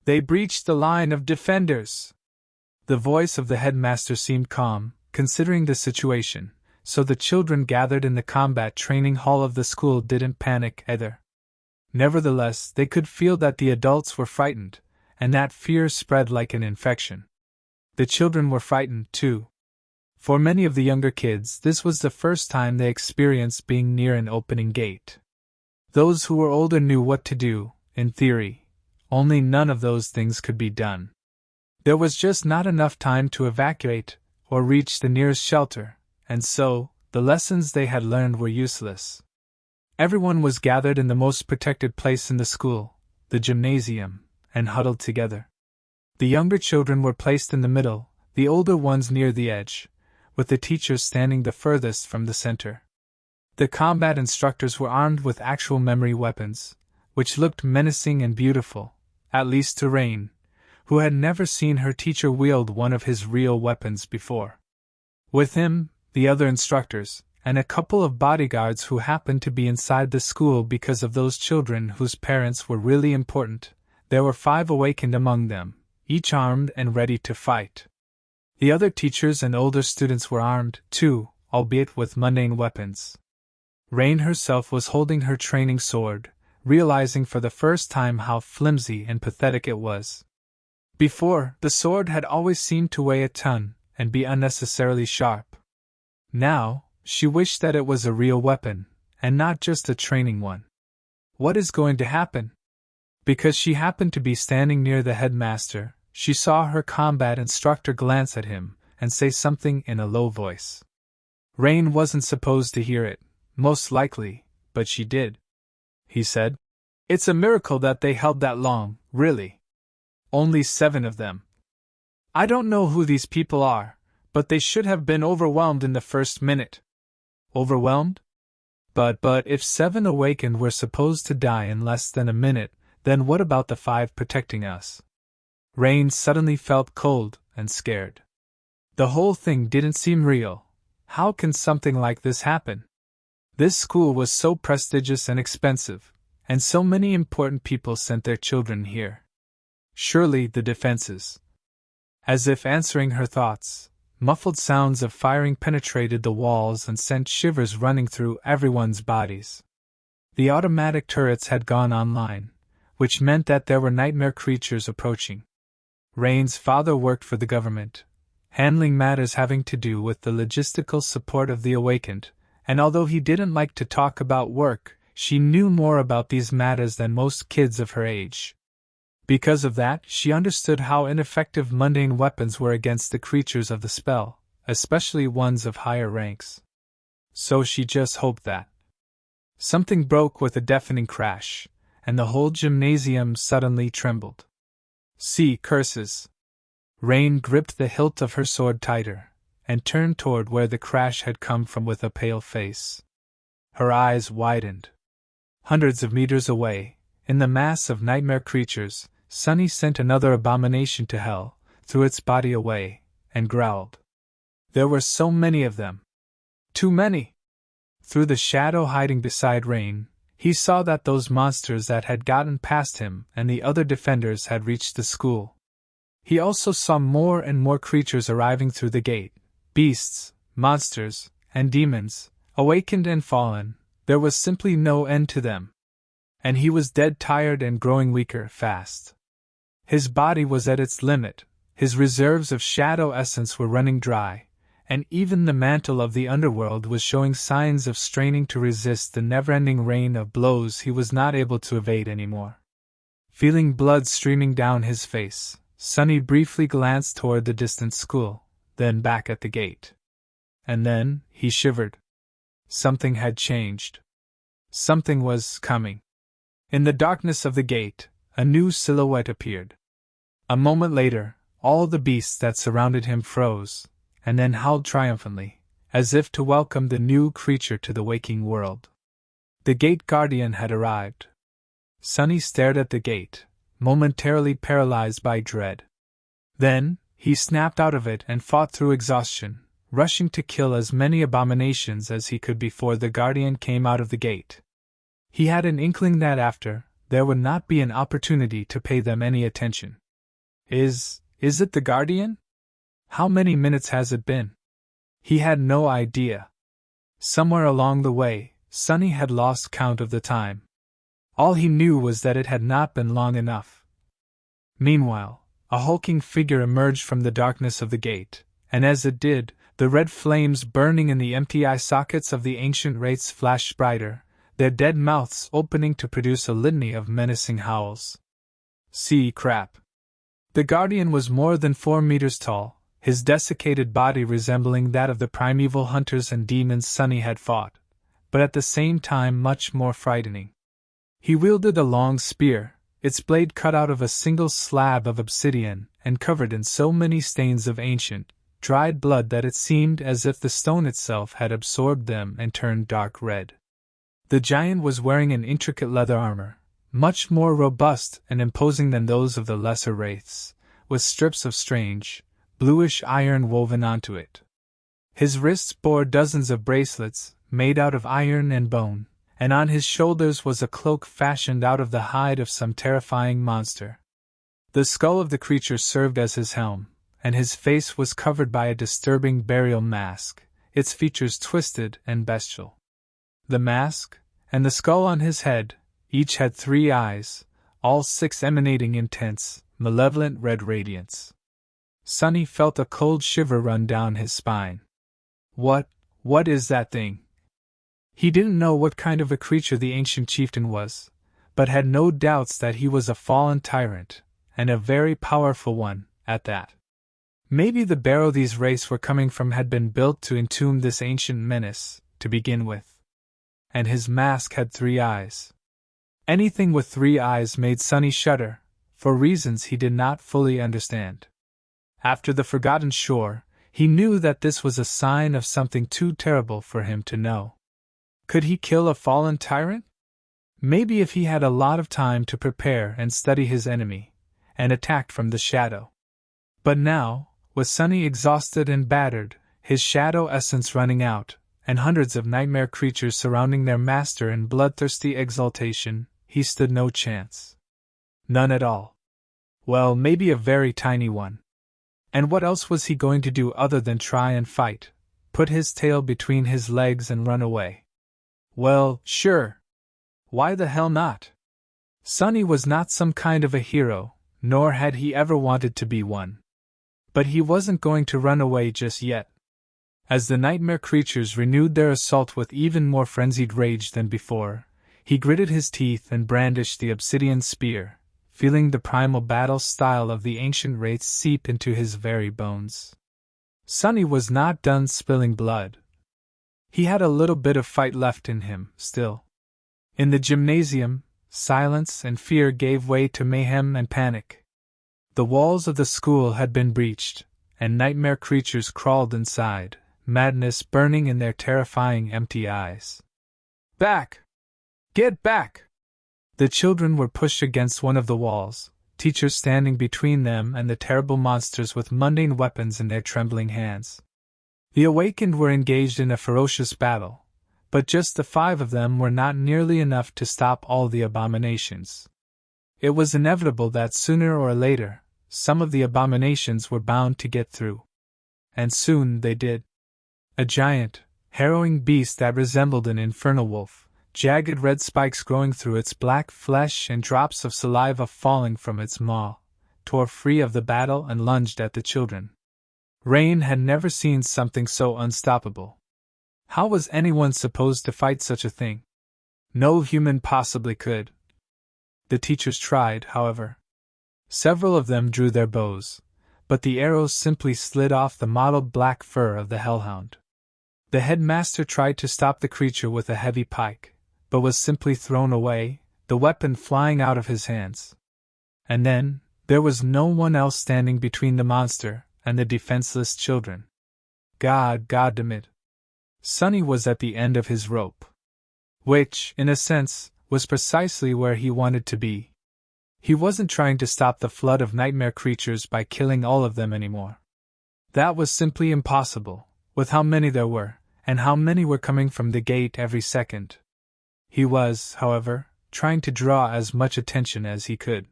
They breached the line of defenders. The voice of the headmaster seemed calm, considering the situation, so the children gathered in the combat training hall of the school didn't panic either. Nevertheless, they could feel that the adults were frightened, and that fear spread like an infection. The children were frightened, too. For many of the younger kids, this was the first time they experienced being near an opening gate. Those who were older knew what to do, in theory, only none of those things could be done. There was just not enough time to evacuate or reach the nearest shelter, and so, the lessons they had learned were useless. Everyone was gathered in the most protected place in the school, the gymnasium, and huddled together. The younger children were placed in the middle, the older ones near the edge, with the teachers standing the furthest from the center. The combat instructors were armed with actual memory weapons, which looked menacing and beautiful, at least to Rain, who had never seen her teacher wield one of his real weapons before. With him, the other instructors, and a couple of bodyguards who happened to be inside the school because of those children whose parents were really important, there were 5 awakened among them, each armed and ready to fight. The other teachers and older students were armed, too, albeit with mundane weapons. Rain herself was holding her training sword, realizing for the first time how flimsy and pathetic it was. Before, the sword had always seemed to weigh a ton and be unnecessarily sharp. Now, she wished that it was a real weapon, and not just a training one. What is going to happen? Because she happened to be standing near the headmaster, she saw her combat instructor glance at him and say something in a low voice. Rain wasn't supposed to hear it, most likely, but she did. He said, "It's a miracle that they held that long, really. Only 7 of them. I don't know who these people are, but they should have been overwhelmed in the first minute." Overwhelmed? But if 7 awakened were supposed to die in less than a minute, then what about the 5 protecting us? Rain suddenly felt cold and scared. The whole thing didn't seem real. How can something like this happen? This school was so prestigious and expensive, and so many important people sent their children here. Surely the defenses. As if answering her thoughts, muffled sounds of firing penetrated the walls and sent shivers running through everyone's bodies. The automatic turrets had gone online, which meant that there were nightmare creatures approaching. Rain's father worked for the government, handling matters having to do with the logistical support of the awakened, and although he didn't like to talk about work, she knew more about these matters than most kids of her age. Because of that, she understood how ineffective mundane weapons were against the creatures of the spell, especially ones of higher ranks. So she just hoped that. Something broke with a deafening crash, and the whole gymnasium suddenly trembled. See, curses! Rain gripped the hilt of her sword tighter, and turned toward where the crash had come from with a pale face. Her eyes widened. Hundreds of meters away, in the mass of nightmare creatures, Sunny sent another abomination to hell, threw its body away, and growled. There were so many of them. Too many! Through the shadow hiding beside Rain, he saw that those monsters that had gotten past him and the other defenders had reached the school. He also saw more and more creatures arriving through the gate, beasts, monsters, and demons, awakened and fallen. There was simply no end to them. And he was dead tired and growing weaker fast. His body was at its limit, his reserves of shadow essence were running dry, and even the mantle of the underworld was showing signs of straining to resist the never-ending rain of blows he was not able to evade anymore. Feeling blood streaming down his face, Sunny briefly glanced toward the distant school, then back at the gate. And then, he shivered. Something had changed. Something was coming. In the darkness of the gate, a new silhouette appeared. A moment later, all the beasts that surrounded him froze, and then howled triumphantly, as if to welcome the new creature to the waking world. The gate guardian had arrived. Sunny stared at the gate, momentarily paralyzed by dread. Then, he snapped out of it and fought through exhaustion, rushing to kill as many abominations as he could before the guardian came out of the gate. He had an inkling that after, there would not be an opportunity to pay them any attention. Is it the guardian? How many minutes has it been? He had no idea. Somewhere along the way, Sunny had lost count of the time. All he knew was that it had not been long enough. Meanwhile, a hulking figure emerged from the darkness of the gate, and as it did, the red flames burning in the empty eye sockets of the ancient wraiths flashed brighter, their dead mouths opening to produce a litany of menacing howls. See crap. The guardian was more than 4 meters tall, his desiccated body resembling that of the primeval hunters and demons Sunny had fought, but at the same time much more frightening. He wielded a long spear, its blade cut out of a single slab of obsidian and covered in so many stains of ancient, dried blood that it seemed as if the stone itself had absorbed them and turned dark red. The giant was wearing an intricate leather armor, much more robust and imposing than those of the lesser wraiths, with strips of strange, bluish iron woven onto it. His wrists bore dozens of bracelets, made out of iron and bone, and on his shoulders was a cloak fashioned out of the hide of some terrifying monster. The skull of the creature served as his helm, and his face was covered by a disturbing burial mask, its features twisted and bestial. The mask, and the skull on his head, each had 3 eyes, all 6 emanating intense, malevolent red radiance. Sunny felt a cold shiver run down his spine. What is that thing? He didn't know what kind of a creature the ancient chieftain was, but had no doubts that he was a fallen tyrant, and a very powerful one, at that. Maybe the barrow these wraiths were coming from had been built to entomb this ancient menace, to begin with. And his mask had 3 eyes. Anything with 3 eyes made Sunny shudder, for reasons he did not fully understand. After the Forgotten Shore, he knew that this was a sign of something too terrible for him to know. Could he kill a fallen tyrant? Maybe if he had a lot of time to prepare and study his enemy, and attack from the shadow. But now, with Sunny exhausted and battered, his shadow essence running out, and hundreds of nightmare creatures surrounding their master in bloodthirsty exultation, he stood no chance. None at all. Well, maybe a very tiny one. And what else was he going to do other than try and fight, put his tail between his legs and run away? Well, sure. Why the hell not? Sunny was not some kind of a hero, nor had he ever wanted to be one. But he wasn't going to run away just yet. As the nightmare creatures renewed their assault with even more frenzied rage than before, he gritted his teeth and brandished the obsidian spear, feeling the primal battle style of the ancient wraiths seep into his very bones. Sunny was not done spilling blood. He had a little bit of fight left in him, still. In the gymnasium, silence and fear gave way to mayhem and panic. The walls of the school had been breached, and nightmare creatures crawled inside, madness burning in their terrifying empty eyes. Back! Get back! The children were pushed against one of the walls, teachers standing between them and the terrible monsters with mundane weapons in their trembling hands. The awakened were engaged in a ferocious battle, but just the 5 of them were not nearly enough to stop all the abominations. It was inevitable that sooner or later, some of the abominations were bound to get through. And soon they did. A giant, harrowing beast that resembled an infernal wolf, jagged red spikes growing through its black flesh and drops of saliva falling from its maw, tore free of the battle and lunged at the children. Rain had never seen something so unstoppable. How was anyone supposed to fight such a thing? No human possibly could. The teachers tried, however. Several of them drew their bows, but the arrows simply slid off the mottled black fur of the hellhound. The headmaster tried to stop the creature with a heavy pike, but was simply thrown away, the weapon flying out of his hands. And then, there was no one else standing between the monster and the defenseless children. God damn it. Sonny was at the end of his rope. Which, in a sense, was precisely where he wanted to be. He wasn't trying to stop the flood of nightmare creatures by killing all of them anymore. That was simply impossible, with how many there were, and how many were coming from the gate every second. He was, however, trying to draw as much attention as he could.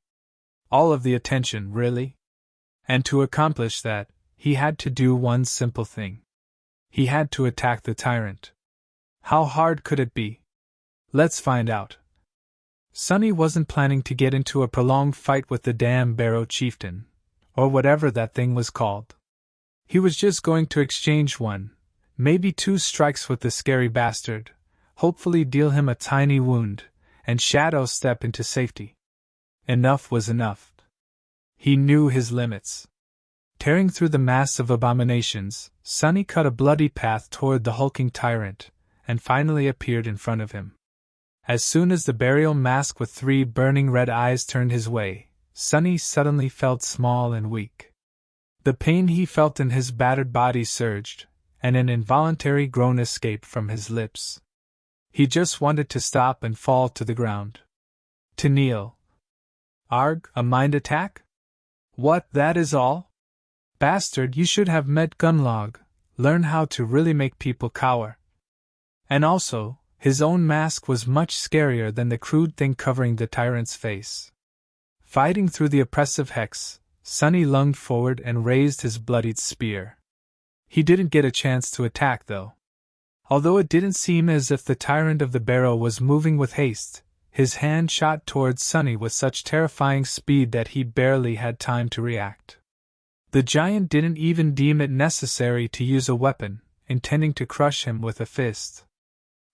All of the attention, really. And to accomplish that, he had to do one simple thing. He had to attack the tyrant. How hard could it be? Let's find out. Sonny wasn't planning to get into a prolonged fight with the damn Barrow chieftain, or whatever that thing was called. He was just going to exchange one, maybe 2 strikes with the scary bastard, hopefully deal him a tiny wound, and shadow step into safety. Enough was enough. He knew his limits. Tearing through the mass of abominations, Sonny cut a bloody path toward the hulking tyrant, and finally appeared in front of him. As soon as the burial mask with 3 burning red eyes turned his way, Sonny suddenly felt small and weak. The pain he felt in his battered body surged, and an involuntary groan escaped from his lips. He just wanted to stop and fall to the ground. To kneel. Arg, a mind attack? What, that is all? Bastard, you should have met Gunlog, learn how to really make people cower. And also, his own mask was much scarier than the crude thing covering the tyrant's face. Fighting through the oppressive hex, Sonny lunged forward and raised his bloodied spear. He didn't get a chance to attack, though. Although it didn't seem as if the tyrant of the Barrow was moving with haste, his hand shot towards Sonny with such terrifying speed that he barely had time to react. The giant didn't even deem it necessary to use a weapon, intending to crush him with a fist.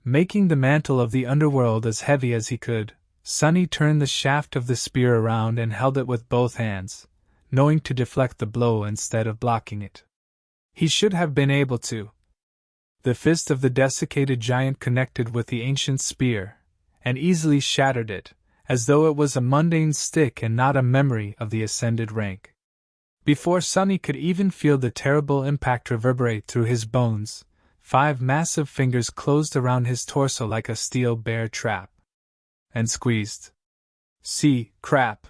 Making the mantle of the underworld as heavy as he could, Sonny turned the shaft of the spear around and held it with both hands, knowing to deflect the blow instead of blocking it. He should have been able to. The fist of the desiccated giant connected with the ancient spear, and easily shattered it, as though it was a mundane stick and not a memory of the ascended rank. Before Sonny could even feel the terrible impact reverberate through his bones, 5 massive fingers closed around his torso like a steel bear trap. And squeezed. See, crap.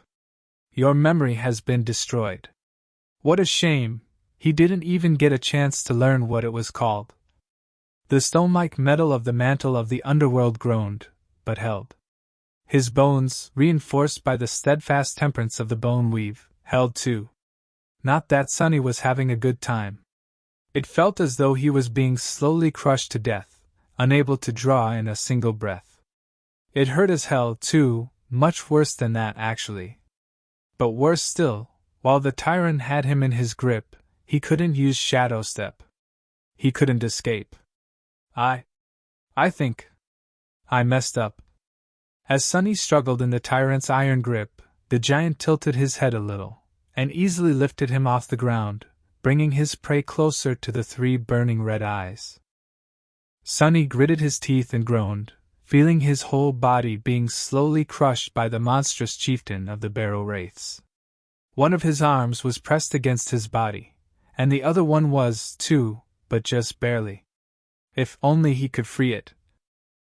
Your memory has been destroyed. What a shame, he didn't even get a chance to learn what it was called. The stone-like metal of the mantle of the underworld groaned, but held. His bones, reinforced by the steadfast temperance of the bone weave, held too. Not that Sonny was having a good time. It felt as though he was being slowly crushed to death, unable to draw in a single breath. It hurt as hell, too, much worse than that, actually. But worse still, while the tyrant had him in his grip, he couldn't use Shadow Step. He couldn't escape. I think I messed up. As Sonny struggled in the tyrant's iron grip, the giant tilted his head a little, and easily lifted him off the ground, bringing his prey closer to the 3 burning red eyes. Sonny gritted his teeth and groaned, feeling his whole body being slowly crushed by the monstrous chieftain of the Barrow Wraiths. One of his arms was pressed against his body, and the other one was, too, but just barely. If only he could free it.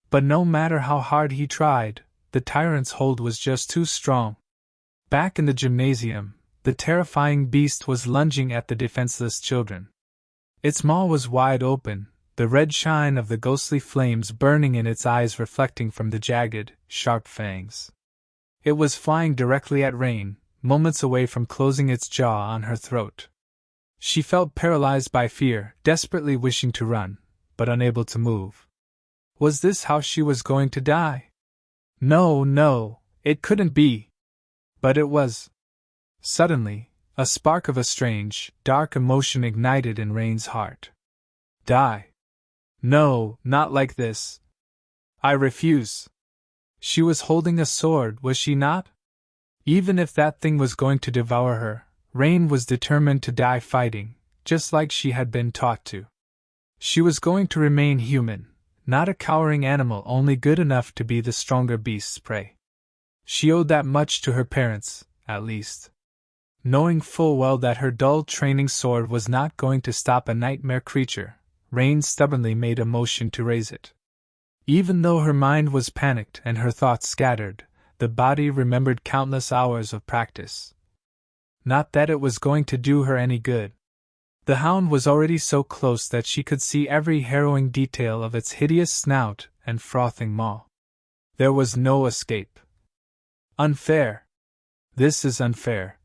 But no matter how hard he tried, the tyrant's hold was just too strong. Back in the gymnasium, the terrifying beast was lunging at the defenseless children. Its maw was wide open, the red shine of the ghostly flames burning in its eyes reflecting from the jagged, sharp fangs. It was flying directly at Rain, moments away from closing its jaw on her throat. She felt paralyzed by fear, desperately wishing to run, but unable to move. Was this how she was going to die? No, it couldn't be. But it was. Suddenly, a spark of a strange, dark emotion ignited in Rain's heart. Die? No, not like this. I refuse. She was holding a sword, was she not? Even if that thing was going to devour her, Rain was determined to die fighting, just like she had been taught to. She was going to remain human, not a cowering animal only good enough to be the stronger beast's prey. She owed that much to her parents, at least. Knowing full well that her dull training sword was not going to stop a nightmare creature, Rain stubbornly made a motion to raise it. Even though her mind was panicked and her thoughts scattered, the body remembered countless hours of practice. Not that it was going to do her any good. The hound was already so close that she could see every harrowing detail of its hideous snout and frothing maw. There was no escape. Unfair. This is unfair.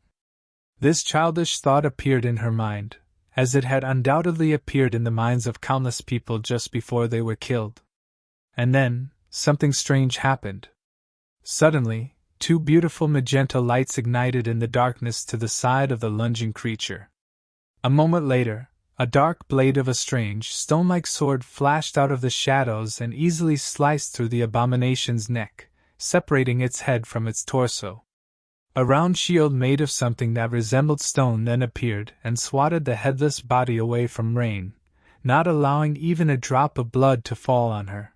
This childish thought appeared in her mind, as it had undoubtedly appeared in the minds of countless people just before they were killed. And then, something strange happened. Suddenly, two beautiful magenta lights ignited in the darkness to the side of the lunging creature. A moment later, a dark blade of a strange, stone-like sword flashed out of the shadows and easily sliced through the abomination's neck, separating its head from its torso. A round shield made of something that resembled stone then appeared and swatted the headless body away from Rain, not allowing even a drop of blood to fall on her.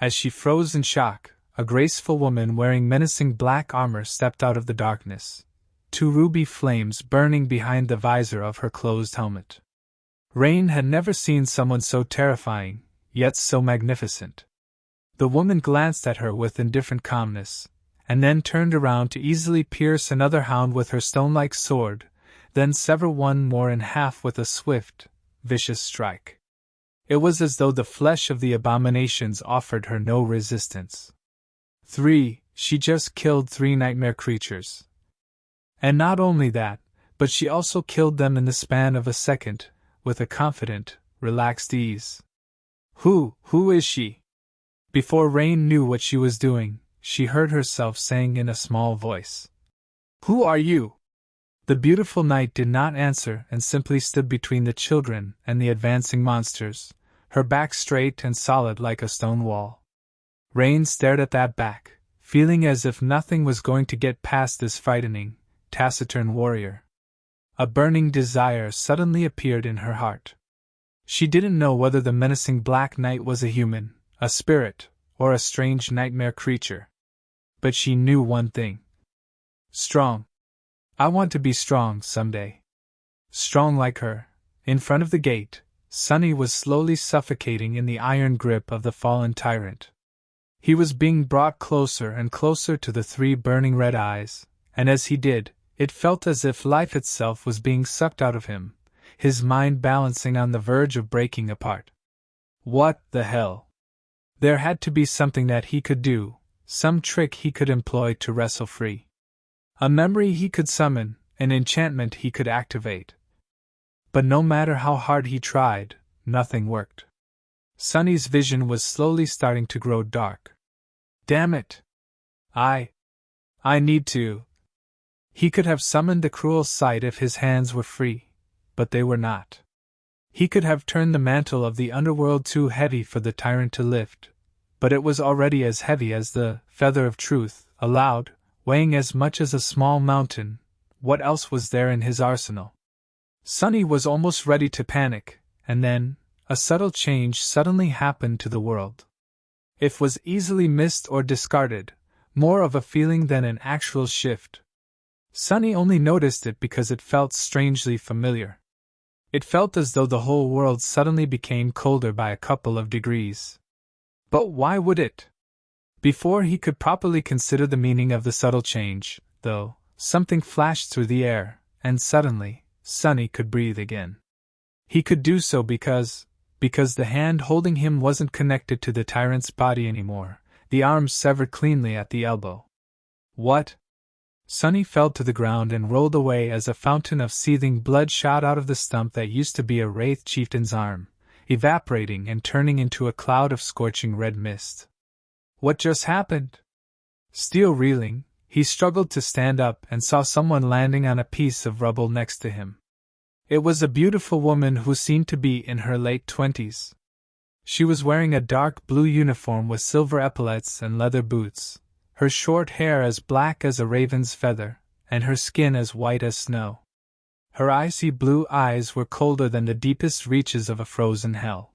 As she froze in shock, a graceful woman wearing menacing black armor stepped out of the darkness, two ruby flames burning behind the visor of her closed helmet. Rain had never seen someone so terrifying, yet so magnificent. The woman glanced at her with indifferent calmness, and then turned around to easily pierce another hound with her stone-like sword, then sever one more in half with a swift, vicious strike. It was as though the flesh of the abominations offered her no resistance. She just killed 3 nightmare creatures. And not only that, but she also killed them in the span of a second, with a confident, relaxed ease. Who is she? Before Rain knew what she was doing, she heard herself saying in a small voice. Who are you? The beautiful knight did not answer and simply stood between the children and the advancing monsters, her back straight and solid like a stone wall. Rain stared at that back, feeling as if nothing was going to get past this frightening, taciturn warrior. A burning desire suddenly appeared in her heart. She didn't know whether the menacing Black Knight was a human, a spirit, or a strange nightmare creature. But she knew one thing. Strong. I want to be strong someday. Strong like her. In front of the gate, Sunny was slowly suffocating in the iron grip of the fallen tyrant. He was being brought closer and closer to the 3 burning red eyes, and as he did, it felt as if life itself was being sucked out of him, his mind balancing on the verge of breaking apart. What the hell? There had to be something that he could do, some trick he could employ to wrestle free. A memory he could summon, an enchantment he could activate. But no matter how hard he tried, nothing worked. Sunny's vision was slowly starting to grow dark. Damn it! I need to. He could have summoned the cruel sight if his hands were free, but they were not. He could have turned the mantle of the underworld too heavy for the tyrant to lift, but it was already as heavy as the feather of truth, allowed, weighing as much as a small mountain. What else was there in his arsenal? Sunny was almost ready to panic, and then, a subtle change suddenly happened to the world. It was easily missed or discarded, more of a feeling than an actual shift. Sunny only noticed it because it felt strangely familiar. It felt as though the whole world suddenly became colder by a couple of degrees. But why would it? Before he could properly consider the meaning of the subtle change, though, something flashed through the air, and suddenly, Sunny could breathe again. He could do so because the hand holding him wasn't connected to the tyrant's body anymore, the arms severed cleanly at the elbow. What? Sunny fell to the ground and rolled away as a fountain of seething blood shot out of the stump that used to be a Wraith chieftain's arm, evaporating and turning into a cloud of scorching red mist. What just happened? Still reeling, he struggled to stand up and saw someone landing on a piece of rubble next to him. It was a beautiful woman who seemed to be in her late 20s. She was wearing a dark blue uniform with silver epaulets and leather boots, her short hair as black as a raven's feather, and her skin as white as snow. Her icy blue eyes were colder than the deepest reaches of a frozen hell.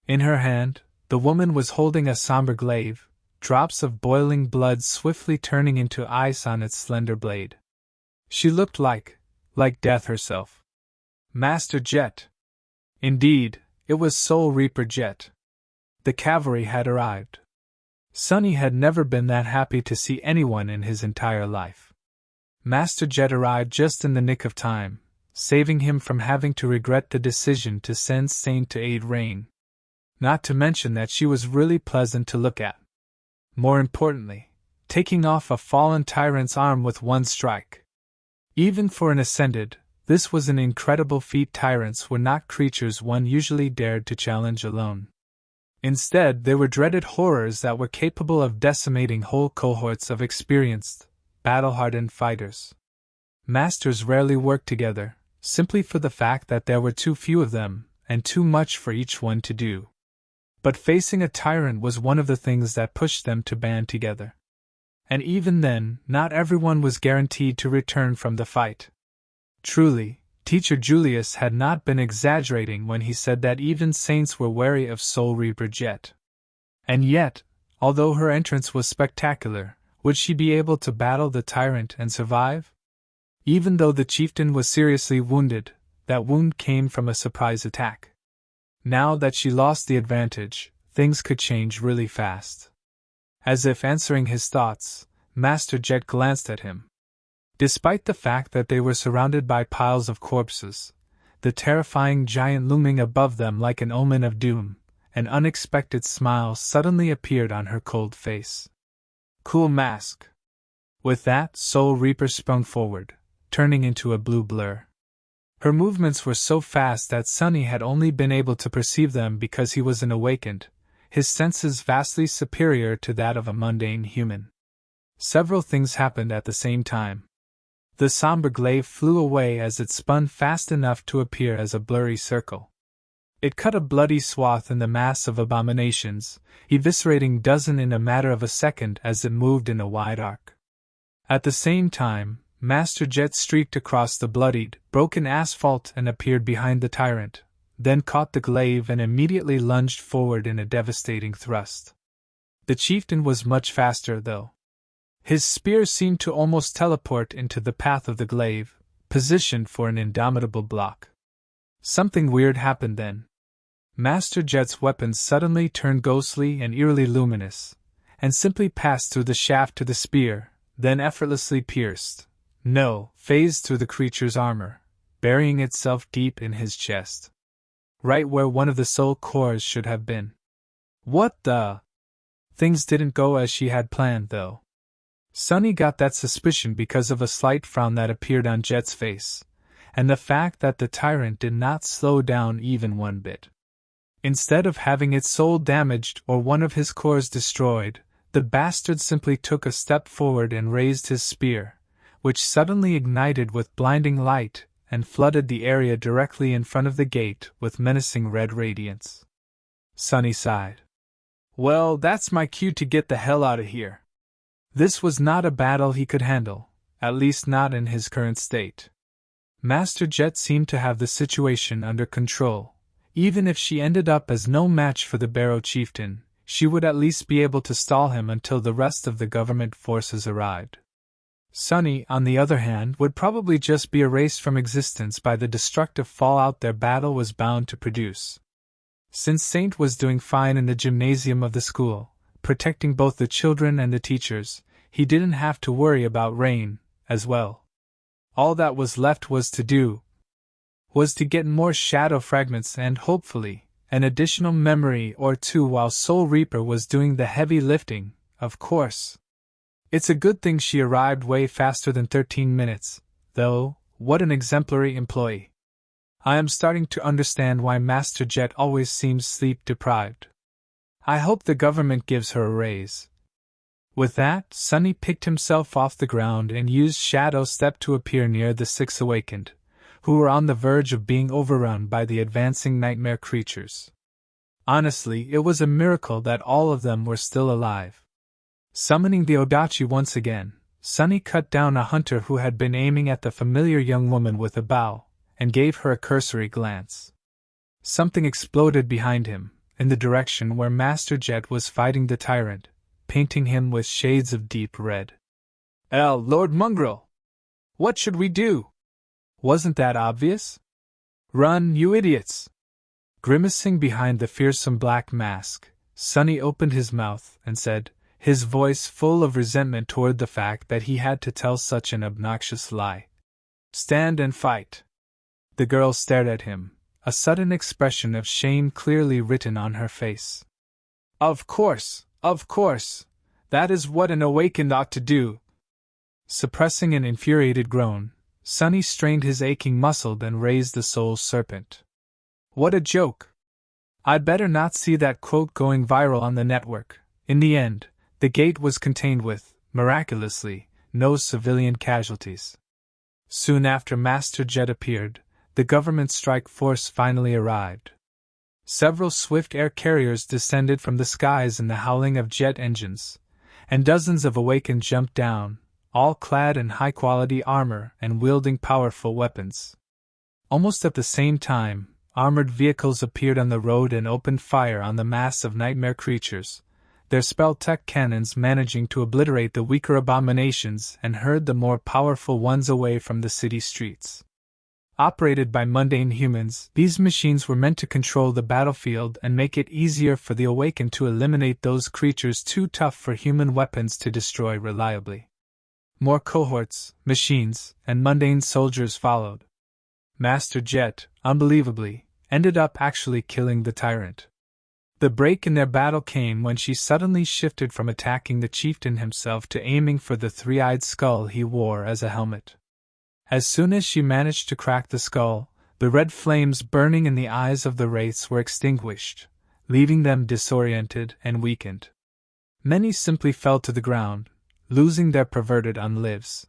In her hand, the woman was holding a somber glaive, drops of boiling blood swiftly turning into ice on its slender blade. She looked like death herself. Master Jet. Indeed, it was Soul Reaper Jet. The cavalry had arrived. Sonny had never been that happy to see anyone in his entire life. Master Jet arrived just in the nick of time, saving him from having to regret the decision to send Saint to aid Rain. Not to mention that she was really pleasant to look at. More importantly, taking off a fallen tyrant's arm with one strike. Even for an Ascended, this was an incredible feat. Tyrants were not creatures one usually dared to challenge alone. Instead, they were dreaded horrors that were capable of decimating whole cohorts of experienced, battle-hardened fighters. Masters rarely worked together, simply for the fact that there were too few of them, and too much for each one to do. But facing a tyrant was one of the things that pushed them to band together. And even then, not everyone was guaranteed to return from the fight. Truly, Teacher Julius had not been exaggerating when he said that even saints were wary of Soul Reaper Jet. And yet, although her entrance was spectacular, would she be able to battle the tyrant and survive? Even though the chieftain was seriously wounded, that wound came from a surprise attack. Now that she lost the advantage, things could change really fast. As if answering his thoughts, Master Jet glanced at him. Despite the fact that they were surrounded by piles of corpses, the terrifying giant looming above them like an omen of doom, an unexpected smile suddenly appeared on her cold face. Cool mask. With that, Soul Reaper sprung forward, turning into a blue blur. Her movements were so fast that Sonny had only been able to perceive them because he was an awakened, his senses vastly superior to that of a mundane human. Several things happened at the same time. The somber glaive flew away as it spun fast enough to appear as a blurry circle. It cut a bloody swath in the mass of abominations, eviscerating dozens in a matter of a second as it moved in a wide arc. At the same time, Master Jet streaked across the bloodied, broken asphalt and appeared behind the tyrant, then caught the glaive and immediately lunged forward in a devastating thrust. The chieftain was much faster, though. His spear seemed to almost teleport into the path of the glaive, positioned for an indomitable block. Something weird happened then. Master Jet's weapon suddenly turned ghostly and eerily luminous, and simply passed through the shaft to the spear, then effortlessly phased through the creature's armor, burying itself deep in his chest. Right where one of the soul cores should have been. What the? Things didn't go as she had planned, though. Sonny got that suspicion because of a slight frown that appeared on Jet's face, and the fact that the tyrant did not slow down even one bit. Instead of having its soul damaged or one of his cores destroyed, the bastard simply took a step forward and raised his spear, which suddenly ignited with blinding light and flooded the area directly in front of the gate with menacing red radiance. Sonny sighed. Well, that's my cue to get the hell out of here. This was not a battle he could handle, at least not in his current state. Master Jet seemed to have the situation under control. Even if she ended up as no match for the Barrow chieftain, she would at least be able to stall him until the rest of the government forces arrived. Sonny, on the other hand, would probably just be erased from existence by the destructive fallout their battle was bound to produce. Since Saint was doing fine in the gymnasium of the school, protecting both the children and the teachers, he didn't have to worry about Rain, as well. All that was left was to get more shadow fragments and, hopefully, an additional memory or two while Soul Reaper was doing the heavy lifting, of course. It's a good thing she arrived way faster than 13 minutes, though. What an exemplary employee. I am starting to understand why Master Jet always seems sleep-deprived. I hope the government gives her a raise. With that, Sonny picked himself off the ground and used Shadow Step to appear near the six awakened, who were on the verge of being overrun by the advancing nightmare creatures. Honestly, it was a miracle that all of them were still alive. Summoning the Odachi once again, Sunny cut down a hunter who had been aiming at the familiar young woman with a bow, and gave her a cursory glance. Something exploded behind him, in the direction where Master Jet was fighting the tyrant, painting him with shades of deep red. Lord Mongrel! What should we do? Wasn't that obvious? Run, you idiots! Grimacing behind the fearsome black mask, Sunny opened his mouth and said, his voice full of resentment toward the fact that he had to tell such an obnoxious lie. Stand and fight. The girl stared at him, a sudden expression of shame clearly written on her face. Of course, that is what an awakened ought to do. Suppressing an infuriated groan, Sunny strained his aching muscle and raised the soul serpent. What a joke! I'd better not see that quote going viral on the network. In the end, the gate was contained with, miraculously, no civilian casualties. Soon after Master Jet appeared, the government strike force finally arrived. Several swift air carriers descended from the skies in the howling of jet engines, and dozens of awakened jumped down, all clad in high-quality armor and wielding powerful weapons. Almost at the same time, armored vehicles appeared on the road and opened fire on the mass of nightmare creatures, their spell-tech cannons managing to obliterate the weaker abominations and herd the more powerful ones away from the city streets. Operated by mundane humans, these machines were meant to control the battlefield and make it easier for the Awakened to eliminate those creatures too tough for human weapons to destroy reliably. More cohorts, machines, and mundane soldiers followed. Master Jet, unbelievably, ended up actually killing the tyrant. The break in their battle came when she suddenly shifted from attacking the chieftain himself to aiming for the three-eyed skull he wore as a helmet. As soon as she managed to crack the skull, the red flames burning in the eyes of the wraiths were extinguished, leaving them disoriented and weakened. Many simply fell to the ground, losing their perverted unlives.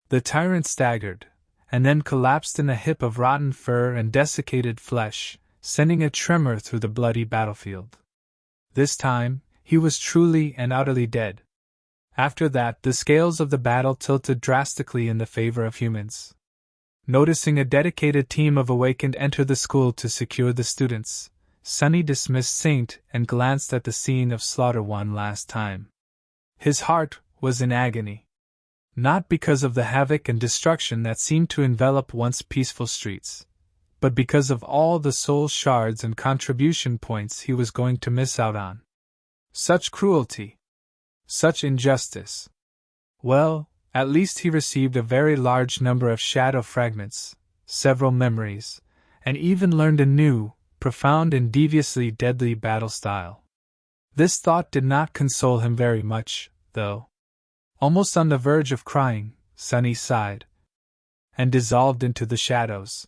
The tyrant staggered, and then collapsed in a heap of rotten fur and desiccated flesh, sending a tremor through the bloody battlefield. This time, he was truly and utterly dead. After that, the scales of the battle tilted drastically in the favor of humans. Noticing a dedicated team of Awakened enter the school to secure the students, Sunny dismissed Saint and glanced at the scene of slaughter one last time. His heart was in agony. Not because of the havoc and destruction that seemed to envelop once peaceful streets, but because of all the soul shards and contribution points he was going to miss out on. Such cruelty! Such injustice! Well, at least he received a very large number of shadow fragments, several memories, and even learned a new, profound and deviously deadly battle style. This thought did not console him very much, though. Almost on the verge of crying, Sunny sighed and dissolved into the shadows.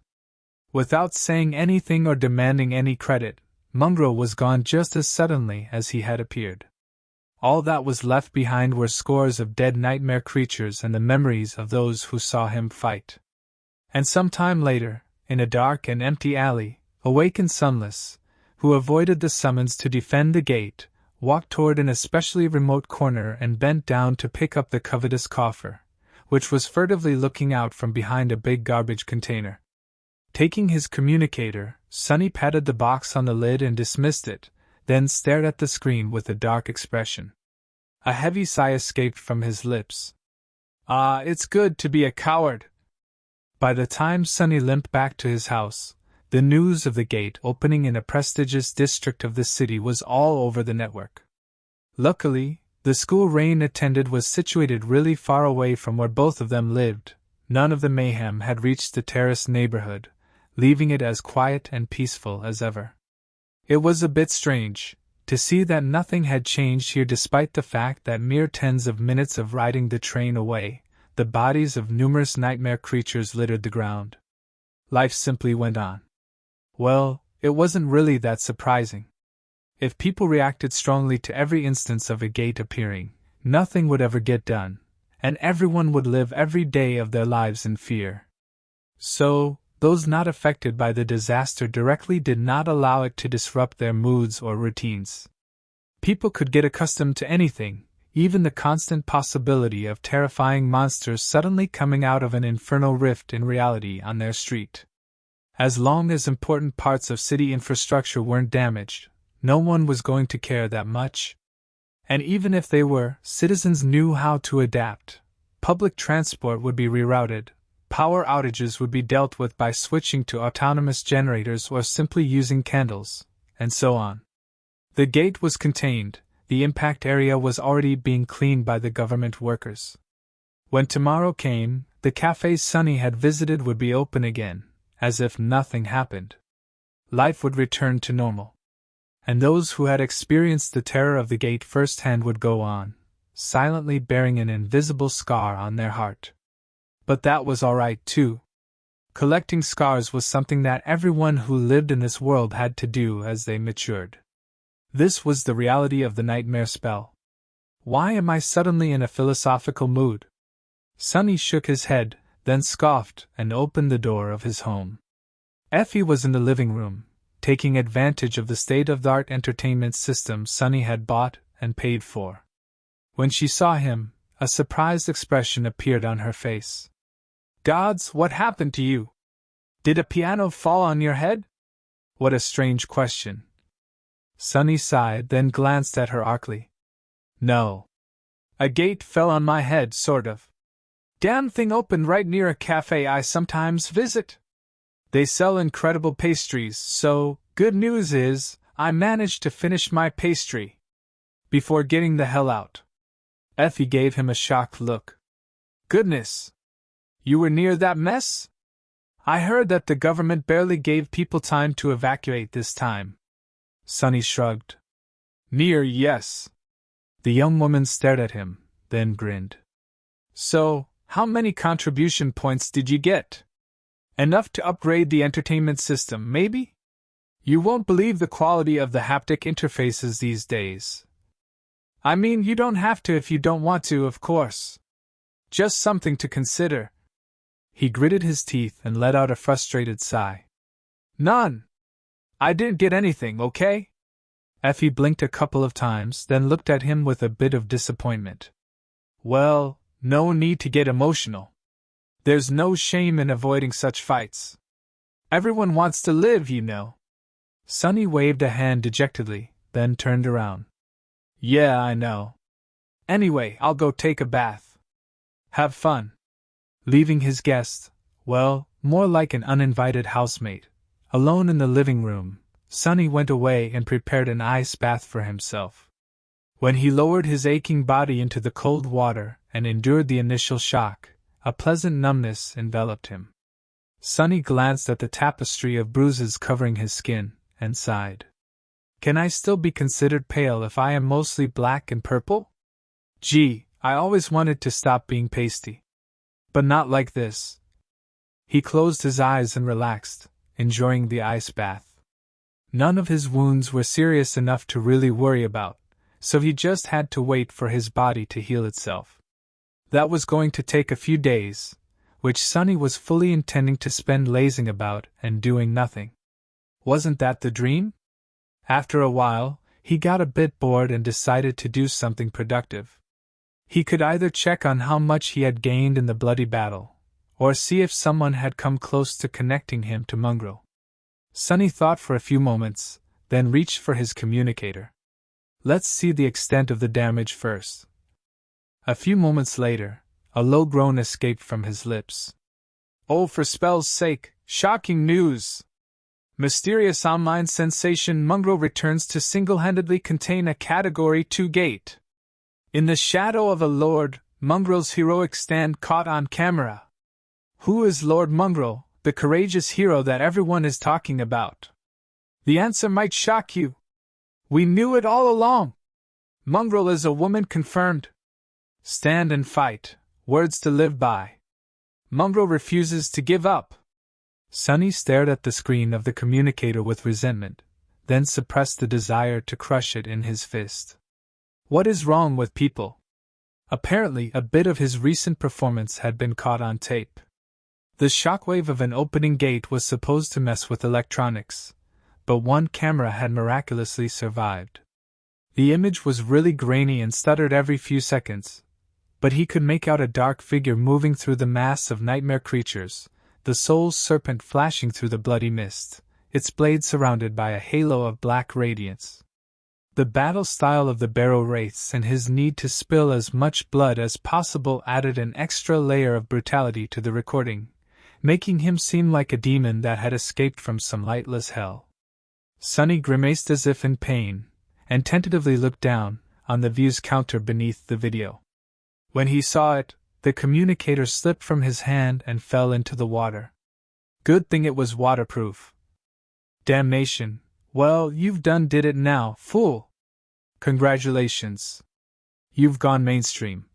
Without saying anything or demanding any credit, Mongrel was gone just as suddenly as he had appeared. All that was left behind were scores of dead nightmare creatures and the memories of those who saw him fight. And some time later, in a dark and empty alley, Awakened Sunless, who avoided the summons to defend the gate, walked toward an especially remote corner and bent down to pick up the covetous coffer, which was furtively looking out from behind a big garbage container. Taking his communicator, Sunny patted the box on the lid and dismissed it, then stared at the screen with a dark expression. A heavy sigh escaped from his lips. It's good to be a coward. By the time Sunny limped back to his house, the news of the gate opening in a prestigious district of the city was all over the network. Luckily, the school Rain attended was situated really far away from where both of them lived. None of the mayhem had reached the terrace neighborhood, leaving it as quiet and peaceful as ever. It was a bit strange to see that nothing had changed here despite the fact that mere tens of minutes of riding the train away, the bodies of numerous nightmare creatures littered the ground. Life simply went on. Well, it wasn't really that surprising. If people reacted strongly to every instance of a gate appearing, nothing would ever get done, and everyone would live every day of their lives in fear. So, those not affected by the disaster directly did not allow it to disrupt their moods or routines. People could get accustomed to anything, even the constant possibility of terrifying monsters suddenly coming out of an infernal rift in reality on their street. As long as important parts of city infrastructure weren't damaged, no one was going to care that much. And even if they were, citizens knew how to adapt. Public transport would be rerouted, power outages would be dealt with by switching to autonomous generators or simply using candles, and so on. The gate was contained, the impact area was already being cleaned by the government workers. When tomorrow came, the cafes Sunny had visited would be open again, as if nothing happened. Life would return to normal. And those who had experienced the terror of the gate firsthand would go on, silently bearing an invisible scar on their heart. But that was all right too. Collecting scars was something that everyone who lived in this world had to do as they matured. This was the reality of the nightmare spell. Why am I suddenly in a philosophical mood? Sunny shook his head, then scoffed and opened the door of his home. Effie was in the living room, taking advantage of the state-of-the-art entertainment system Sunny had bought and paid for. When she saw him, a surprised expression appeared on her face. Gods, what happened to you? Did a piano fall on your head? What a strange question. Sunny sighed, then glanced at her archly. No. A gate fell on my head, sort of. Damn thing opened right near a cafe I sometimes visit. They sell incredible pastries, so, good news is, I managed to finish my pastry before getting the hell out. Effie gave him a shocked look. Goodness! You were near that mess? I heard that the government barely gave people time to evacuate this time. Sunny shrugged. Near, yes. The young woman stared at him, then grinned. So, how many contribution points did you get? Enough to upgrade the entertainment system, maybe? You won't believe the quality of the haptic interfaces these days. I mean, you don't have to if you don't want to, of course. Just something to consider. He gritted his teeth and let out a frustrated sigh. None. I didn't get anything, okay? Effie blinked a couple of times, then looked at him with a bit of disappointment. Well, no need to get emotional. There's no shame in avoiding such fights. Everyone wants to live, you know. Sunny waved a hand dejectedly, then turned around. Yeah, I know. Anyway, I'll go take a bath. Have fun. Leaving his guest, well, more like an uninvited housemate, alone in the living room, Sunny went away and prepared an ice bath for himself. When he lowered his aching body into the cold water and endured the initial shock, a pleasant numbness enveloped him. Sunny glanced at the tapestry of bruises covering his skin, and sighed. Can I still be considered pale if I am mostly black and purple? Gee, I always wanted to stop being pasty. But not like this. He closed his eyes and relaxed, enjoying the ice bath. None of his wounds were serious enough to really worry about, so he just had to wait for his body to heal itself. That was going to take a few days, which Sunny was fully intending to spend lazing about and doing nothing. Wasn't that the dream? After a while, he got a bit bored and decided to do something productive. He could either check on how much he had gained in the bloody battle, or see if someone had come close to connecting him to Mongrel. Sunny thought for a few moments, then reached for his communicator. Let's see the extent of the damage first. A few moments later, a low groan escaped from his lips. Oh, for spell's sake, shocking news! Mysterious online sensation Mongrel returns to single-handedly contain a Category 2 gate. In the shadow of a lord, Mongrel's heroic stand caught on camera. Who is Lord Mongrel, the courageous hero that everyone is talking about? The answer might shock you. We knew it all along. Mongrel is a woman confirmed. Stand and fight, words to live by. Mongrel refuses to give up. Sunny stared at the screen of the communicator with resentment, then suppressed the desire to crush it in his fist. What is wrong with people? Apparently, a bit of his recent performance had been caught on tape. The shockwave of an opening gate was supposed to mess with electronics, but one camera had miraculously survived. The image was really grainy and stuttered every few seconds, but he could make out a dark figure moving through the mass of nightmare creatures, the soul's serpent flashing through the bloody mist, its blade surrounded by a halo of black radiance. The battle style of the barrow wraiths and his need to spill as much blood as possible added an extra layer of brutality to the recording, making him seem like a demon that had escaped from some lightless hell. Sonny grimaced as if in pain, and tentatively looked down on the views counter beneath the video. When he saw it, the communicator slipped from his hand and fell into the water. Good thing it was waterproof. Damnation. Well, you've done did it now, fool. Congratulations. You've gone mainstream.